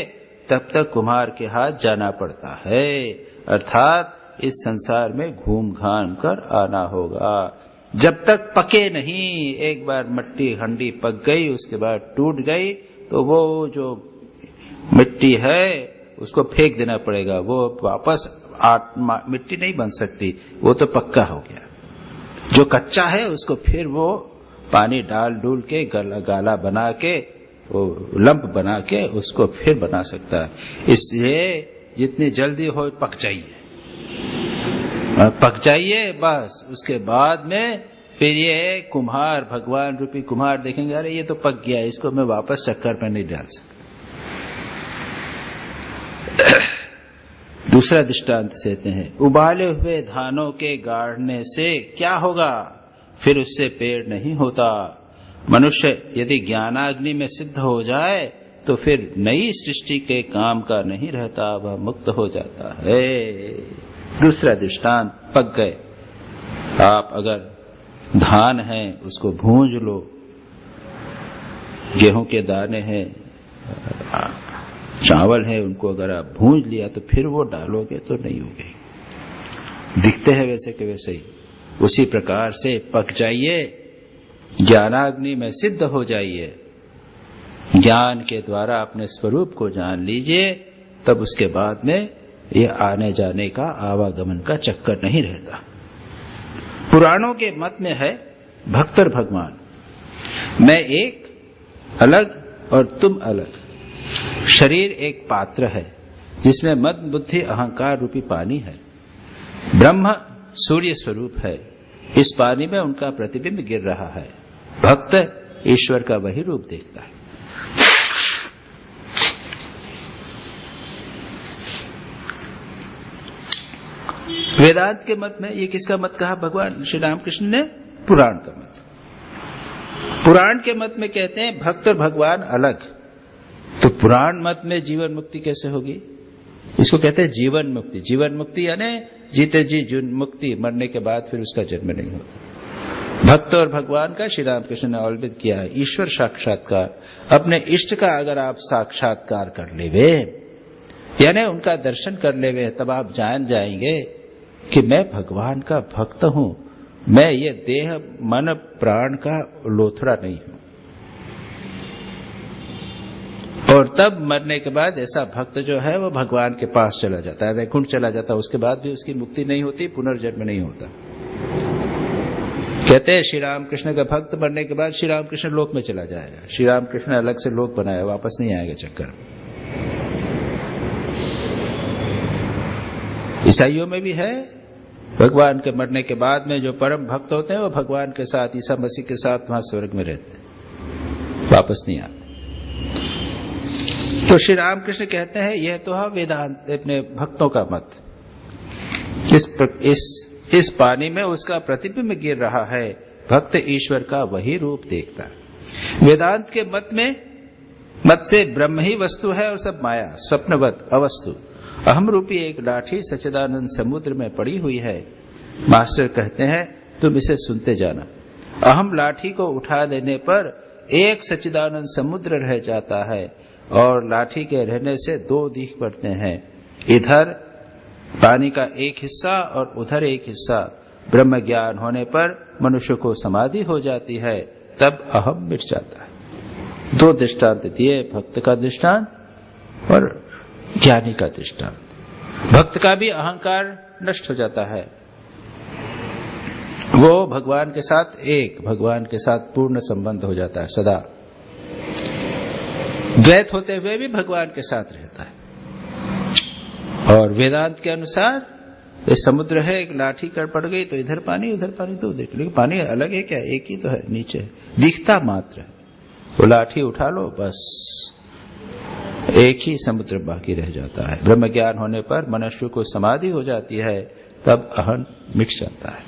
तब तक कुम्हार के हाथ जाना पड़ता है। अर्थात इस संसार में घूम घाम कर आना होगा। जब तक पके नहीं, एक बार मिट्टी हंडी पक गई, उसके बाद टूट गई, तो वो जो मिट्टी है उसको फेंक देना पड़ेगा। वो वापस मिट्टी नहीं बन सकती, वो तो पक्का हो गया। जो कच्चा है उसको फिर वो पानी डाल डूल के गाला बना के, वो लंप बना के उसको फिर बना सकता है। इसलिए जितनी जल्दी हो पक जाइए बस। उसके बाद में फिर ये कुम्हार, भगवान रूपी कुम्हार देखेंगे, अरे ये तो पक गया, इसको मैं वापस चक्कर में नहीं डाल सकता। दूसरा दृष्टांत देते हैं, उबाले हुए धानों के गाड़ने से क्या होगा? फिर उससे पेड़ नहीं होता। मनुष्य यदि ज्ञानाग्नि में सिद्ध हो जाए तो फिर नई सृष्टि के काम का नहीं रहता, वह मुक्त हो जाता है। दूसरा दृष्टांत, पक गए। आप अगर धान है उसको भूंज लो, गेहूं के दाने हैं, चावल है, उनको अगर आप भूंज लिया तो फिर वो डालोगे तो नहीं होगी, दिखते हैं वैसे के वैसे ही। उसी प्रकार से पक जाइए, ज्ञानाग्नि में सिद्ध हो जाइए, ज्ञान के द्वारा अपने स्वरूप को जान लीजिए, तब उसके बाद में ये आने जाने का, आवागमन का चक्कर नहीं रहता। पुराणों के मत में है भक्त और भगवान, मैं एक अलग और तुम अलग। शरीर एक पात्र है जिसमें मद बुद्धि अहंकार रूपी पानी है। ब्रह्म सूर्य स्वरूप है, इस पानी में उनका प्रतिबिंब गिर रहा है। भक्त ईश्वर का वही रूप देखता है। वेदांत के मत में ये किसका मत कहा भगवान श्री रामकृष्ण ने? पुराण का मत। पुराण के मत में कहते हैं भक्त और भगवान अलग। तो पुराण मत में जीवन मुक्ति कैसे होगी? इसको कहते हैं जीवन मुक्ति। जीवन मुक्ति यानी जीते जी जीवन मुक्ति, मरने के बाद फिर उसका जन्म नहीं होता। भक्त और भगवान का श्री रामकृष्ण ने ऑलरेडी किया है। ईश्वर साक्षात्कार, अपने इष्ट का अगर आप साक्षात्कार कर लेवे, यानी उनका दर्शन कर लेवे, तब आप जान जाएंगे कि मैं भगवान का भक्त हूं, मैं ये देह मन प्राण का लोथड़ा नहीं हूं। और तब मरने के बाद ऐसा भक्त जो है वो भगवान के पास चला जाता है, वैकुंठ चला जाता है। उसके बाद भी उसकी मुक्ति नहीं होती, पुनर्जन्म नहीं होता। कहते हैं श्री रामकृष्ण का भक्त मरने के बाद श्री रामकृष्ण लोक में चला जाएगा। श्री रामकृष्ण ने अलग से लोक बनाया, वापस नहीं आएगा चक्कर। ईसाइयों में भी है, भगवान के मरने के बाद में जो परम भक्त होते हैं वो भगवान के साथ, ईसा मसीह के साथ वहां स्वर्ग में रहते हैं, वापस नहीं आते। तो श्री रामकृष्ण कहते हैं यह तो है वेदांत अपने भक्तों का मत। इस पानी में उसका प्रतिबिंब गिर रहा है, भक्त ईश्वर का वही रूप देखता है। वेदांत के मत से ब्रह्म ही वस्तु है और सब माया, स्वप्नवत, अवस्तु। अहम रूपी एक लाठी सच्चिदानंद समुद्र में पड़ी हुई है। मास्टर कहते हैं तुम इसे सुनते जाना। अहम लाठी को उठा लेने पर एक सच्चिदानंद समुद्र रह जाता है और लाठी के रहने से दो दिख पड़ते हैं, इधर पानी का एक हिस्सा और उधर एक हिस्सा। ब्रह्म ज्ञान होने पर मनुष्य को समाधि हो जाती है, तब अहम मिट जाता है। दो दृष्टांत दिए, भक्त का दृष्टांत और ज्ञानी का दृष्टांत। भक्त का भी अहंकार नष्ट हो जाता है, वो भगवान के साथ पूर्ण संबंध हो जाता है सदा। द्वैत होते हुए भी भगवान के साथ रहता है। और वेदांत के अनुसार ये समुद्र है, एक लाठी कर पड़ गई तो इधर पानी उधर पानी, तो देख, लेकिन पानी अलग है क्या? एक ही तो है, नीचे दिखता मात्र है। वो लाठी उठा लो, बस एक ही समुद्र बाकी रह जाता है। ब्रह्म ज्ञान होने पर मनुष्य को समाधि हो जाती है, तब अहम मिट जाता है।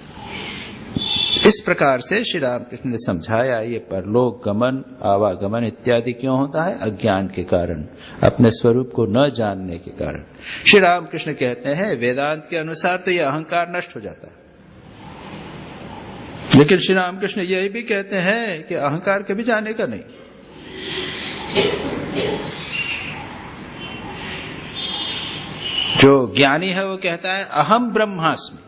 इस प्रकार से श्री रामकृष्ण ने समझाया ये परलोक गमन, आवागमन इत्यादि क्यों होता है? अज्ञान के कारण, अपने स्वरूप को न जानने के कारण। श्री रामकृष्ण कहते हैं वेदांत के अनुसार तो यह अहंकार नष्ट हो जाता है, लेकिन श्री रामकृष्ण यही भी कहते हैं कि अहंकार कभी जाने का नहीं। जो ज्ञानी है वो कहता है अहम ब्रह्मास्मि,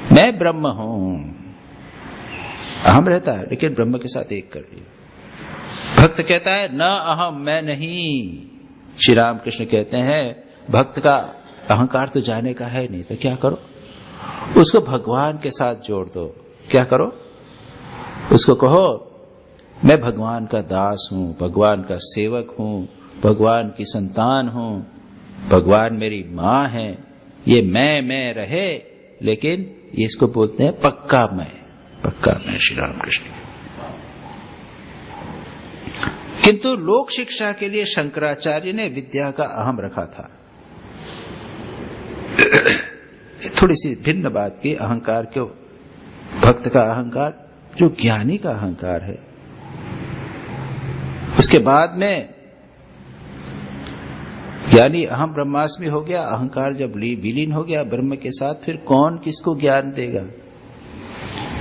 मैं ब्रह्म हूं। अहम रहता है लेकिन ब्रह्म के साथ एक कर दिया। भक्त कहता है न अहम, मैं नहीं। श्री रामकृष्ण कहते हैं भक्त का अहंकार तो जाने का है नहीं, तो क्या करो? उसको भगवान के साथ जोड़ दो। क्या करो? उसको कहो मैं भगवान का दास हूं, भगवान का सेवक हूं, भगवान की संतान हूं, भगवान मेरी मां है। ये मैं रहे, लेकिन ये इसको बोलते हैं पक्का मैं श्री रामकृष्ण। किंतु लोक शिक्षा के लिए शंकराचार्य ने विद्या का अहम रखा था। थोड़ी सी भिन्न बात की, अहंकार क्यों? भक्त का अहंकार जो ज्ञानी का अहंकार है, उसके बाद में ज्ञानी अहम ब्रह्मास्मि हो गया, अहंकार जब विलीन हो गया ब्रह्म के साथ, फिर कौन किसको ज्ञान देगा?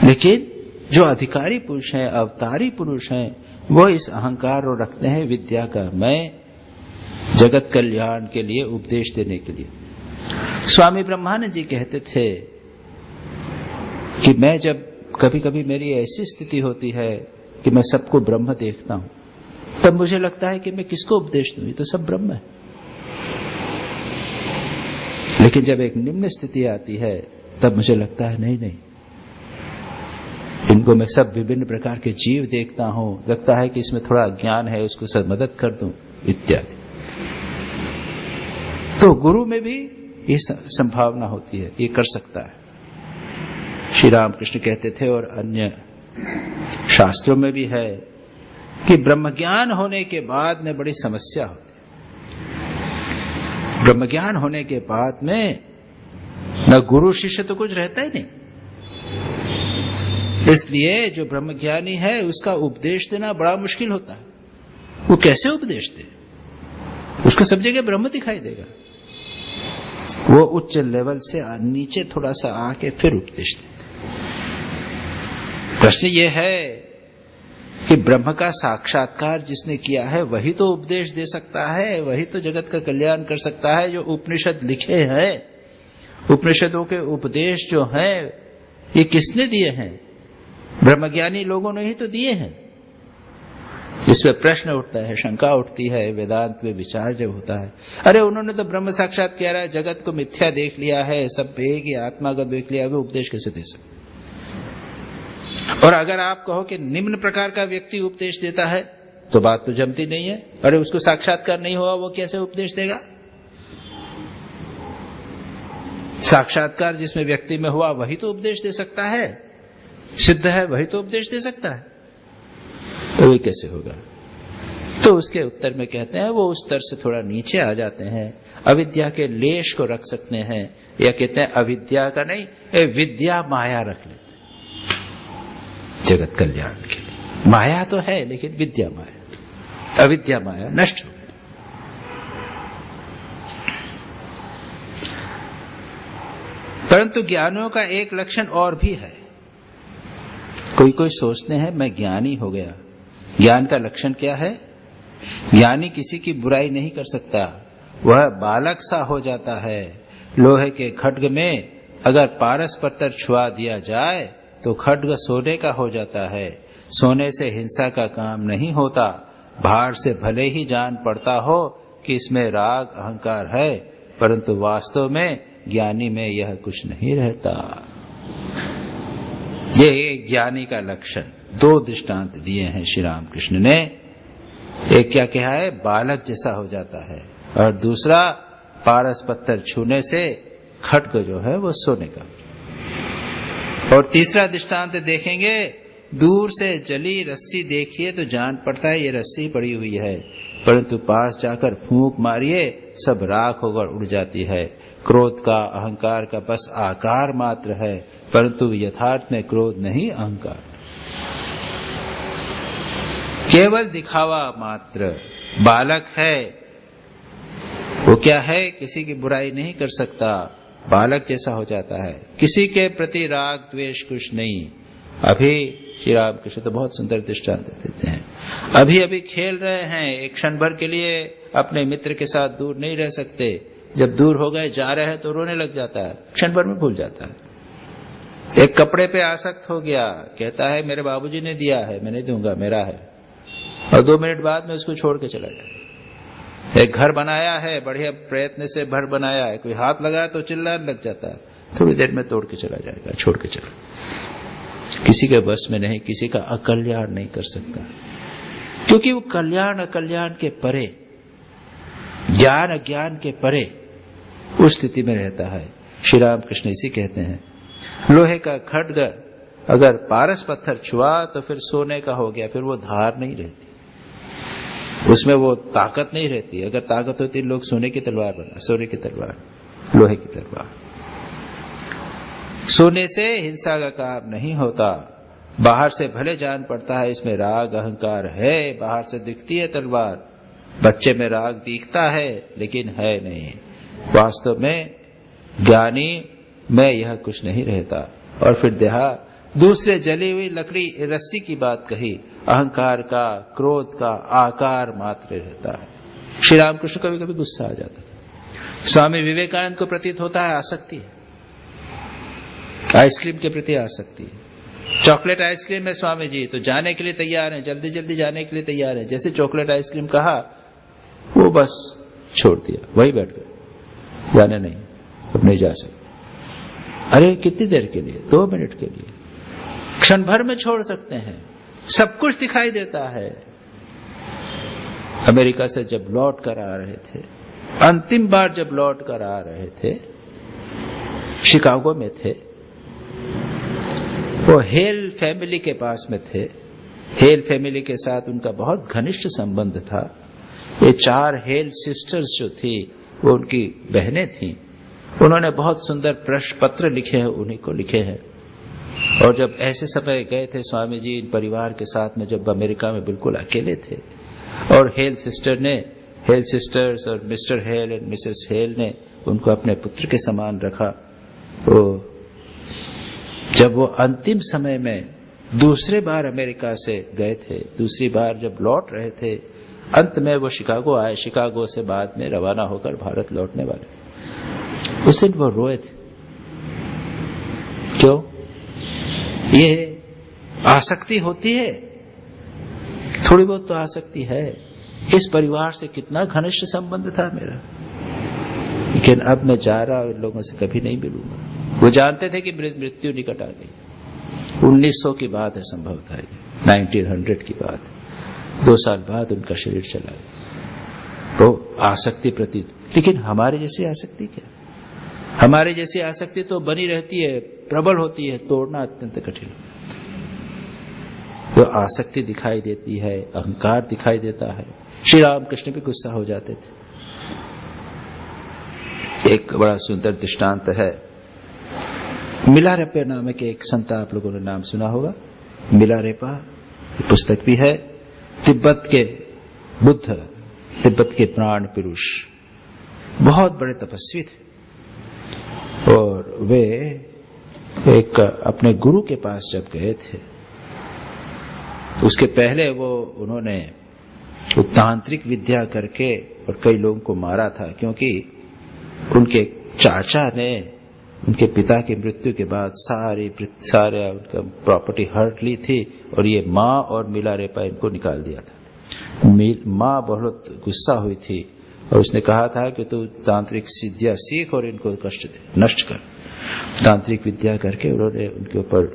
लेकिन जो अधिकारी पुरुष हैं, अवतारी पुरुष हैं, वो इस अहंकार को रखते हैं विद्या का मैं, जगत कल्याण के लिए, उपदेश देने के लिए। स्वामी ब्रह्मानंद जी कहते थे कि मैं जब कभी कभी मेरी ऐसी स्थिति होती है कि मैं सबको ब्रह्म देखता हूं, तब मुझे लगता है कि मैं किसको उपदेश दूं, ये तो सब ब्रह्म है। लेकिन जब एक निम्न स्थिति आती है तब मुझे लगता है नहीं, इनको मैं सब विभिन्न प्रकार के जीव देखता हूं, लगता है कि इसमें थोड़ा ज्ञान है, उसको सब मदद कर दूं इत्यादि। तो गुरु में भी ये संभावना होती है, ये कर सकता है। श्री रामकृष्ण कहते थे और अन्य शास्त्रों में भी है कि ब्रह्म ज्ञान होने के बाद में बड़ी समस्या होती है। ब्रह्म ज्ञान होने के बाद में न गुरु शिष्य तो कुछ रहता ही नहीं, इसलिए जो ब्रह्मज्ञानी है उसका उपदेश देना बड़ा मुश्किल होता है। वो कैसे उपदेश दे? उसको सब जगह ब्रह्म दिखाई देगा। वो उच्च लेवल से नीचे थोड़ा सा आके फिर उपदेश देते। प्रश्न ये है कि ब्रह्म का साक्षात्कार जिसने किया है वही तो उपदेश दे सकता है, वही तो जगत का कल्याण कर सकता है। जो उपनिषद लिखे हैं, उपनिषदों के उपदेश जो हैं, ये किसने दिए हैं? ब्रह्मज्ञानी लोगों ने ही तो दिए हैं। इसमें प्रश्न उठता है, शंका उठती है, वेदांत में विचार जब होता है, अरे उन्होंने तो ब्रह्म साक्षात्कार, जगत को मिथ्या देख लिया है, सब एक ही आत्मागत देख लिया, वे उपदेश कैसे दे सकते? और अगर आप कहो कि निम्न प्रकार का व्यक्ति उपदेश देता है तो बात तो जमती नहीं है। अरे उसको साक्षात्कार नहीं हुआ, वो कैसे उपदेश देगा? साक्षात्कार जिसमें व्यक्ति में हुआ वही तो उपदेश दे सकता है, सिद्ध है वही तो उपदेश दे सकता है, तो ये कैसे होगा? तो उसके उत्तर में कहते हैं वो उस स्तर से थोड़ा नीचे आ जाते हैं, अविद्या के लेश को रख सकते हैं, या कहते हैं अविद्या का नहीं, विद्या माया रख लेते हैं जगत कल्याण के लिए। माया तो है लेकिन विद्या माया, अविद्या माया नष्ट हो गई। परंतु ज्ञानियों का एक लक्षण और भी है। कोई कोई सोचते हैं मैं ज्ञानी हो गया। ज्ञान का लक्षण क्या है? ज्ञानी किसी की बुराई नहीं कर सकता, वह बालक सा हो जाता है। लोहे के खड्ग में अगर पारस पत्थर छुआ दिया जाए तो खड्ग सोने का हो जाता है। सोने से हिंसा का काम नहीं होता। बाहर से भले ही जान पड़ता हो कि इसमें राग अहंकार है, परंतु वास्तव में ज्ञानी में यह कुछ नहीं रहता। ये ज्ञानी का लक्षण दो दृष्टांत दिए हैं श्री रामकृष्ण ने। एक क्या कहा है? बालक जैसा हो जाता है, और दूसरा पारस पत्थर छूने से खड्ग जो है वो सोने का। और तीसरा दृष्टांत देखेंगे, दूर से जली रस्सी देखिए तो जान पड़ता है ये रस्सी पड़ी हुई है, परंतु पास जाकर फूंक मारिए सब राख होकर उड़ जाती है। क्रोध का अहंकार का बस आकार मात्र है, परंतु यथार्थ में क्रोध नहीं अहंकार, केवल दिखावा मात्र। बालक है, वो क्या है? किसी की बुराई नहीं कर सकता, बालक जैसा हो जाता है। किसी के प्रति राग द्वेष कुछ नहीं। अभी श्री रामकृष्ण तो बहुत सुंदर दृष्टांत देते हैं। अभी अभी खेल रहे हैं, एक क्षण भर के लिए अपने मित्र के साथ दूर नहीं रह सकते। जब दूर हो गए, जा रहे हैं तो रोने लग जाता है, क्षण भर में भूल जाता है। एक कपड़े पे आसक्त हो गया, कहता है मेरे बाबूजी ने दिया है, मैं नहीं दूंगा, मेरा है, और 2 मिनट बाद में उसको छोड़ के चला जाए। एक घर बनाया है, बढ़िया प्रयत्न से घर बनाया है, कोई हाथ लगाया तो चिल्लाने लग जाता है, थोड़ी देर में तोड़ के चला जाएगा, छोड़ के चला। किसी के बस में नहीं, किसी का अकल्याण नहीं कर सकता, क्योंकि वो कल्याण अकल्याण के परे, ज्ञान अज्ञान के परे उस स्थिति में रहता है। श्री रामकृष्ण इसी कहते हैं, लोहे का खड्ग अगर पारस पत्थर छुआ तो फिर सोने का हो गया, फिर वो धार नहीं रहती, उसमें वो ताकत नहीं रहती। अगर ताकत होती लोग सोने की तलवार बना, सोने की तलवार, लोहे की तलवार। सोने से हिंसा का काम नहीं होता। बाहर से भले जान पड़ता है इसमें राग अहंकार है, बाहर से दिखती है तलवार, बच्चे में राग दिखता है लेकिन है नहीं। वास्तव में ज्ञानी में यह कुछ नहीं रहता। और फिर देखा दूसरे जली हुई लकड़ी रस्सी की बात कही, अहंकार का क्रोध का आकार मात्र रहता है। श्री रामकृष्ण कभी कभी गुस्सा आ जाता था। स्वामी विवेकानंद को प्रतीत होता है आसक्ति है, आइसक्रीम के प्रति आसक्ति है। चॉकलेट आइसक्रीम है स्वामी जी, तो जाने के लिए तैयार हैं, जल्दी जल्दी जाने के लिए तैयार हैं। जैसे चॉकलेट आइसक्रीम कहा वो बस छोड़ दिया, वही बैठ गए, जाने नहीं, अब नहीं जा सकते। अरे कितनी देर के लिए? 2 मिनट के लिए, क्षण भर में छोड़ सकते हैं, सब कुछ दिखाई देता है। अमेरिका से जब लौट कर आ रहे थे, अंतिम बार जब लौट कर आ रहे थे, शिकागो में थे, वो हेल फैमिली के पास में थे। हेल फैमिली के साथ उनका बहुत घनिष्ठ संबंध था। ये 4 हेल सिस्टर्स जो थी वो उनकी बहनें थीं। उन्होंने बहुत सुंदर प्रश्न पत्र लिखे हैं, उन्हीं को लिखे हैं। और जब ऐसे समय गए थे स्वामी जी इन परिवार के साथ में, जब अमेरिका में बिल्कुल अकेले थे, और हेल सिस्टर्स और mister hello and Mrs hello ने उनको अपने पुत्र के समान रखा। वो जब वो अंतिम समय में दूसरे बार अमेरिका से गए थे, दूसरी बार जब लौट रहे थे, अंत में वो शिकागो आए, शिकागो से बाद में रवाना होकर भारत लौटने वाले थे। उस दिन वो रोए थे। क्यों? ये आसक्ति होती है, थोड़ी बहुत तो आसक्ति है। इस परिवार से कितना घनिष्ठ संबंध था मेरा, लेकिन अब मैं जा रहा हूं, इन लोगों से कभी नहीं मिलूंगा। वो जानते थे कि मृत्यु निकट आ गई। 1900 की बात है, संभव था ये 1900 की बात। 2 साल बाद उनका शरीर चला गया। तो आसक्ति प्रतीत, लेकिन हमारे जैसी आसक्ति क्या? हमारे जैसी आसक्ति तो बनी रहती है, प्रबल होती है, तोड़ना अत्यंत कठिन होता है। वो आसक्ति दिखाई देती है, अहंकार दिखाई देता है, श्री रामकृष्ण भी गुस्सा हो जाते थे। एक बड़ा सुंदर दृष्टांत है, मिलारेपा नामक एक संत, आप लोगों ने नाम सुना होगा। मिलारेपा पुस्तक भी है। तिब्बत के बुद्ध, तिब्बत के प्राण पुरुष, बहुत बड़े तपस्वी थे और वे एक अपने गुरु के पास जब गए थे, उसके पहले उन्होंने तांत्रिक विद्या करके और कई लोगों को मारा था, क्योंकि उनके चाचा ने उनके पिता की मृत्यु के बाद सारे उनका प्रॉपर्टी हड़प ली थी और ये माँ और मिलारेपा इनको निकाल दिया था। माँ बहुत गुस्सा हुई थी और उसने कहा था कि तू तांत्रिक विद्या सीख और इनको कष्ट दे, नष्ट कर। तांत्रिक विद्या करके उन्होंने उनके ऊपर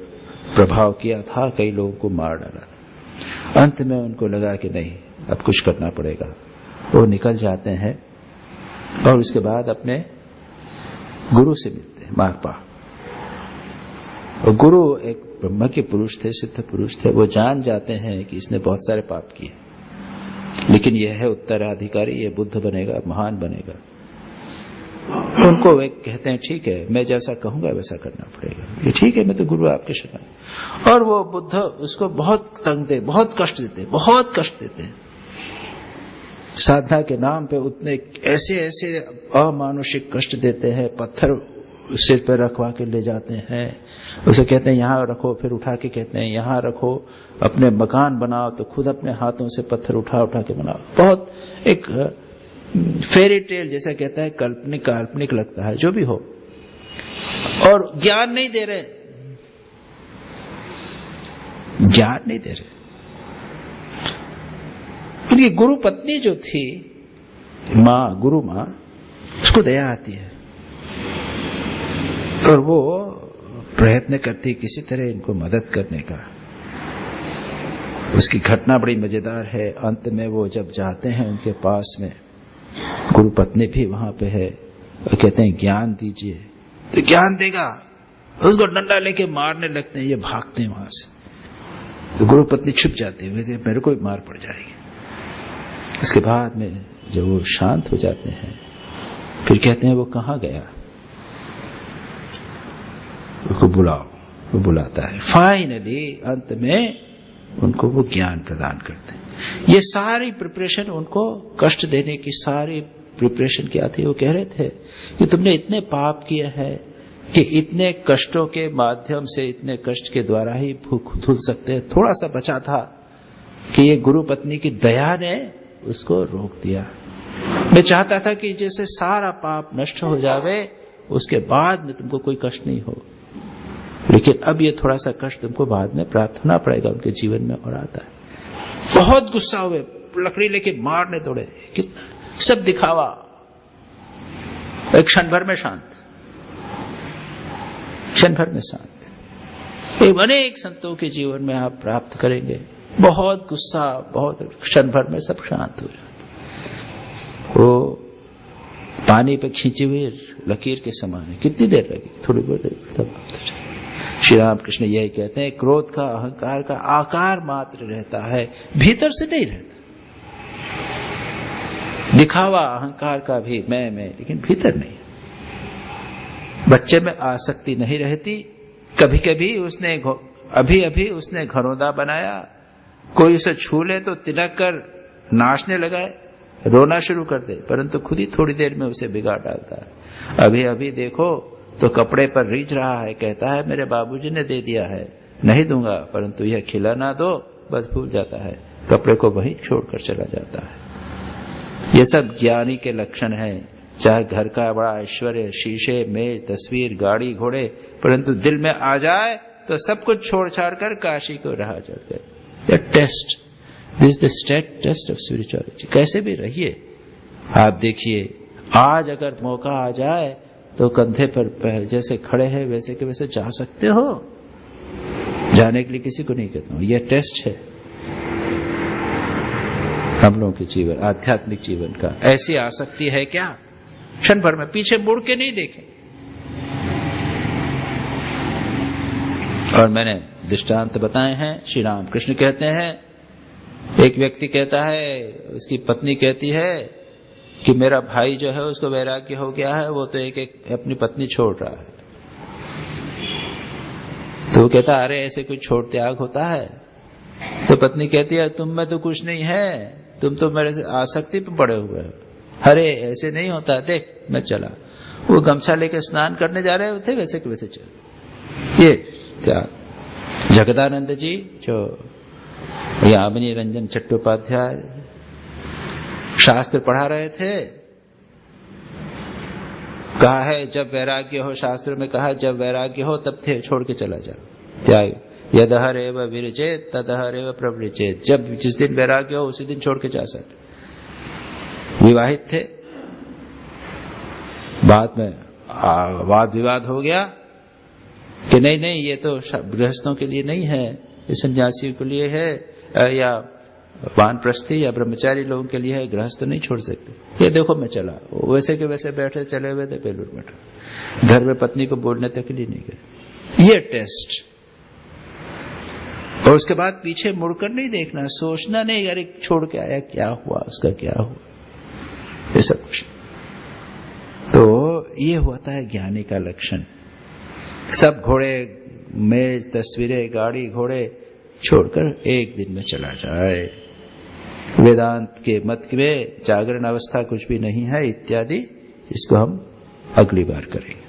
प्रभाव किया था, कई लोगों को मार डाला था। अंत में उनको लगा कि नहीं, अब कुछ करना पड़ेगा। वो निकल जाते हैं और उसके बाद अपने गुरु से मिलते हैं, मारपा। और गुरु एक ब्रह्म के पुरुष थे, सिद्ध पुरुष थे। वो जान जाते हैं कि इसने बहुत सारे पाप किए, लेकिन यह है उत्तराधिकारी, ये बुद्ध बनेगा, महान बनेगा। उनको वे कहते हैं ठीक है, मैं जैसा कहूंगा वैसा करना पड़ेगा। ये ठीक है, मैं तो गुरु आपके शरण। और वो बुद्ध उसको बहुत तंग दे, बहुत कष्ट देते हैं। साधना के नाम पे उतने ऐसे अमानुषिक कष्ट देते हैं, पत्थर सिर पर रखवा के ले जाते हैं, उसे कहते हैं यहाँ रखो, फिर उठा के कहते हैं यहाँ रखो, अपने मकान बनाओ तो खुद अपने हाथों से पत्थर उठा के बनाओ। बहुत एक फेरी टेल जैसा कहता है, काल्पनिक लगता है, जो भी हो। और ज्ञान नहीं दे रहे। उनकी गुरु पत्नी जो थी गुरु माँ, उसको दया आती है और वो प्रयत्न करती किसी तरह इनको मदद करने का। उसकी घटना बड़ी मजेदार है। अंत में वो जब जाते हैं उनके पास में, गुरु पत्नी भी वहां पे है, और कहते हैं ज्ञान दीजिए, तो ज्ञान देगा। उसको डंडा लेके मारने लगते हैं, ये भागते हैं वहां से। तो गुरु पत्नी छुप जाती है, मेरे को मार पड़ जाएगी। उसके बाद में जब वो शांत हो जाते हैं, फिर कहते हैं वो कहाँ गया, उसको बुलाओ। वो बुलाता है। फाइनली अंत में उनको वो ज्ञान प्रदान करते हैं। ये सारी प्रिपरेशन, उनको कष्ट देने की सारी प्रिपरेशन क्या थी? वो कह रहे थे कि तुमने इतने पाप किए हैं कि इतने कष्टों के माध्यम से, इतने कष्ट के द्वारा ही भूख धुल सकते हैं। थोड़ा सा बचा था कि ये गुरु पत्नी की दया ने उसको रोक दिया। मैं चाहता था कि जैसे सारा पाप नष्ट हो जावे, उसके बाद में तुमको कोई कष्ट नहीं हो, लेकिन अब ये थोड़ा सा कष्ट तुमको बाद में प्राप्त होना पड़ेगा। उनके जीवन में और आता है। बहुत गुस्सा हुए, लकड़ी लेके मारने दौड़े। कितना सब दिखावा, एक क्षण भर में शांत, क्षण भर में शांत। ये अनेक संतों के जीवन में आप प्राप्त करेंगे। बहुत गुस्सा, बहुत क्षण भर में सब शांत हो जाता। वो पानी पे खींची हुई लकीर के समान है। कितनी देर लगेगी? थोड़ी बहुत देर समाप्त हो जाए। श्री रामकृष्ण यही कहते हैं, क्रोध का, अहंकार का आकार मात्र रहता है, भीतर से नहीं रहता। दिखावा अहंकार का भी मैं, लेकिन भीतर नहीं। बच्चे में आसक्ति नहीं रहती। कभी कभी उसने अभी उसने घरौंदा बनाया, कोई उसे छू ले तो तिलक कर नाचने लगा, रोना शुरू कर दे, परंतु खुद ही थोड़ी देर में उसे बिगाड़ डालता है। अभी देखो तो कपड़े पर रीझ रहा है, कहता है मेरे बाबूजी ने दे दिया है, नहीं दूंगा, परंतु यह खिला ना दो, बस भूल जाता है, कपड़े को वहीं छोड़कर चला जाता है। ये सब ज्ञानी के लक्षण हैं। चाहे घर का बड़ा ऐश्वर्य, शीशे, मेज, तस्वीर, गाड़ी, घोड़े, परंतु दिल में आ जाए तो सब कुछ छोड़ छाड़ कर काशी को राह चढ़ गए। Test, this the test of spirituality. कैसे भी रहिए, आप देखिए, आज अगर मौका आ जाए तो कंधे पर जैसे खड़े हैं वैसे के वैसे जा सकते हो। जाने के लिए किसी को नहीं कहता हूं, यह टेस्ट है हम लोगों के जीवन, आध्यात्मिक जीवन का। ऐसी आसक्ति है क्या? क्षण भर में पीछे मुड़ के नहीं देखें। और मैंने दृष्टांत बताए हैं। श्री रामकृष्ण कहते हैं एक व्यक्ति कहता है, उसकी पत्नी कहती है कि मेरा भाई जो है उसको वैराग्य हो गया है, वो तो एक एक अपनी पत्नी छोड़ रहा है। तो वो कहता अरे ऐसे कोई छोड़ त्याग होता है? तो पत्नी कहती है तुम में तो कुछ नहीं है, तुम तो मेरे से आसक्ति पे पड़े हुए हो। अरे ऐसे नहीं होता, देख मैं चला। वो गमछा लेके स्नान करने जा रहे थे, वैसे के वैसे चल। ये त्याग। जगदानंद जी जो यामिनी रंजन चट्टोपाध्याय शास्त्र पढ़ा रहे थे, कहा है जब वैराग्य हो, शास्त्र में कहा जब वैराग्य हो तब थे छोड़ के चला जाओ। त्याग यदहरेव विरचेत तदहरेव प्रवृचेत। जब जिस दिन वैराग्य हो उसी दिन छोड़ के जा सकते। विवाहित थे, बाद में वाद विवाद हो गया कि नहीं नहीं ये तो गृहस्थों के लिए नहीं है, ये सन्यासियों के लिए है, या वानप्रस्थी या ब्रह्मचारी लोगों के लिए है, गृहस्थ नहीं छोड़ सकते। ये देखो मैं चला, वैसे के वैसे बैठे चले हुए थे बेलूर मठ, घर में पत्नी को बोलने तक लिए नहीं गए। ये टेस्ट। और उसके बाद पीछे मुड़कर नहीं देखना, सोचना नहीं अरे छोड़ के आया क्या हुआ, उसका क्या हुआ, ये सब कुछ। तो ये होता है ज्ञानी का लक्षण। सब घोड़े, मेज, तस्वीरें, गाड़ी, घोड़े छोड़कर एक दिन में चला जाए। वेदांत के मत में जागरण अवस्था कुछ भी नहीं है इत्यादि, इसको हम अगली बार करेंगे।